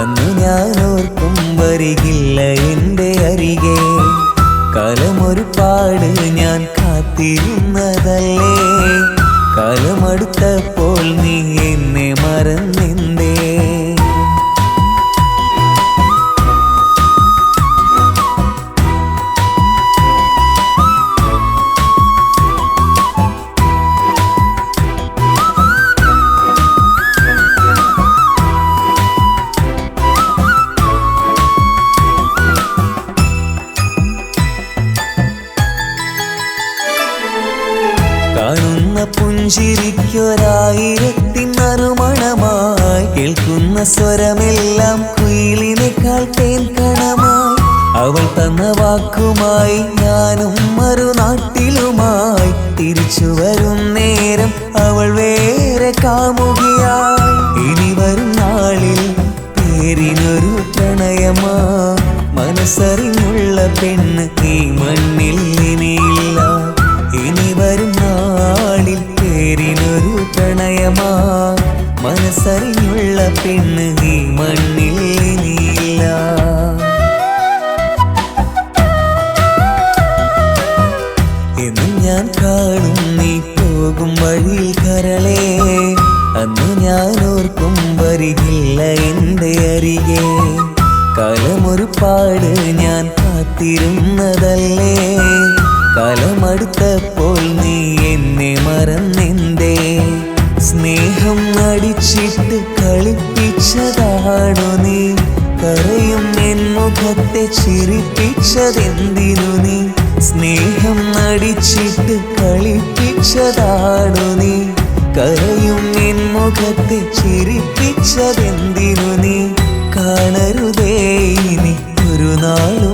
അന്ന് ഞാൻ ഓർക്കും വരികില്ല എൻ്റെ അരികെ. കാലമൊരുപാട് ഞാൻ കാത്തിരുന്നതല്ലേ, കാലമടുത്തപ്പോൾ നീ എന്നെ മറന്നെന്തേ? കാണുന്ന പുഞ്ചിരിക്കൊരായിരത്തിൻ നറുമണമായി, കേൾക്കുന്ന സ്വരമെല്ലാം കുയിലിനേക്കാൾ തേൻകണമായി. അവൾ തന്ന വാക്കുമായി ഞാനും മറുനാട്ടിലുമായി, തിരിച്ചു വരും നേരം അവൾ വേറെ കാമുകിയായി. ഇനി വരും നാളിൽ പേരിനൊരു പ്രണയമാ, മനസ്സറിഞ്ഞുള്ള പെണ്ണ് ഈ മണ്ണിൽ ഇനിയില്ല. ഇനി വരും നാളിൽ പേരിനൊരു പ്രണയമാ, മനസ്സറിഞ്ഞുള്ള പെണ്ണ് ഈ മണ്ണിൽ ഇനിയില്ല. എന്നും ഞാൻ കാണും നീ പോകും വഴിയിൽ കരളേ, അന്ന് ഞാൻ ഓർക്കും വരികില്ല എൻ്റെ അരികെ. കാലമൊരുപാട് ഞാൻ കാത്തിരുന്നതല്ലേ, കാലമടുത്തപ്പോൾ നീ എന്നെ മറന്നെന്തേ? സ്നേഹം നടിച്ചിട്ട് കളിപ്പിച്ചതാണു നീ, കരയും എൻ മുഖത്തെ ചിരിപ്പിച്ചതെന്തിനു നീ? സ്നേഹം നടിച്ചിട്ട് കളിപ്പിച്ചതാണു നീ, കരയും എൻ മുഖത്തെ ചിരിപ്പിച്ചതെന്തിനു നീ? കാണരുതേ ഇനി ഒരു നാളും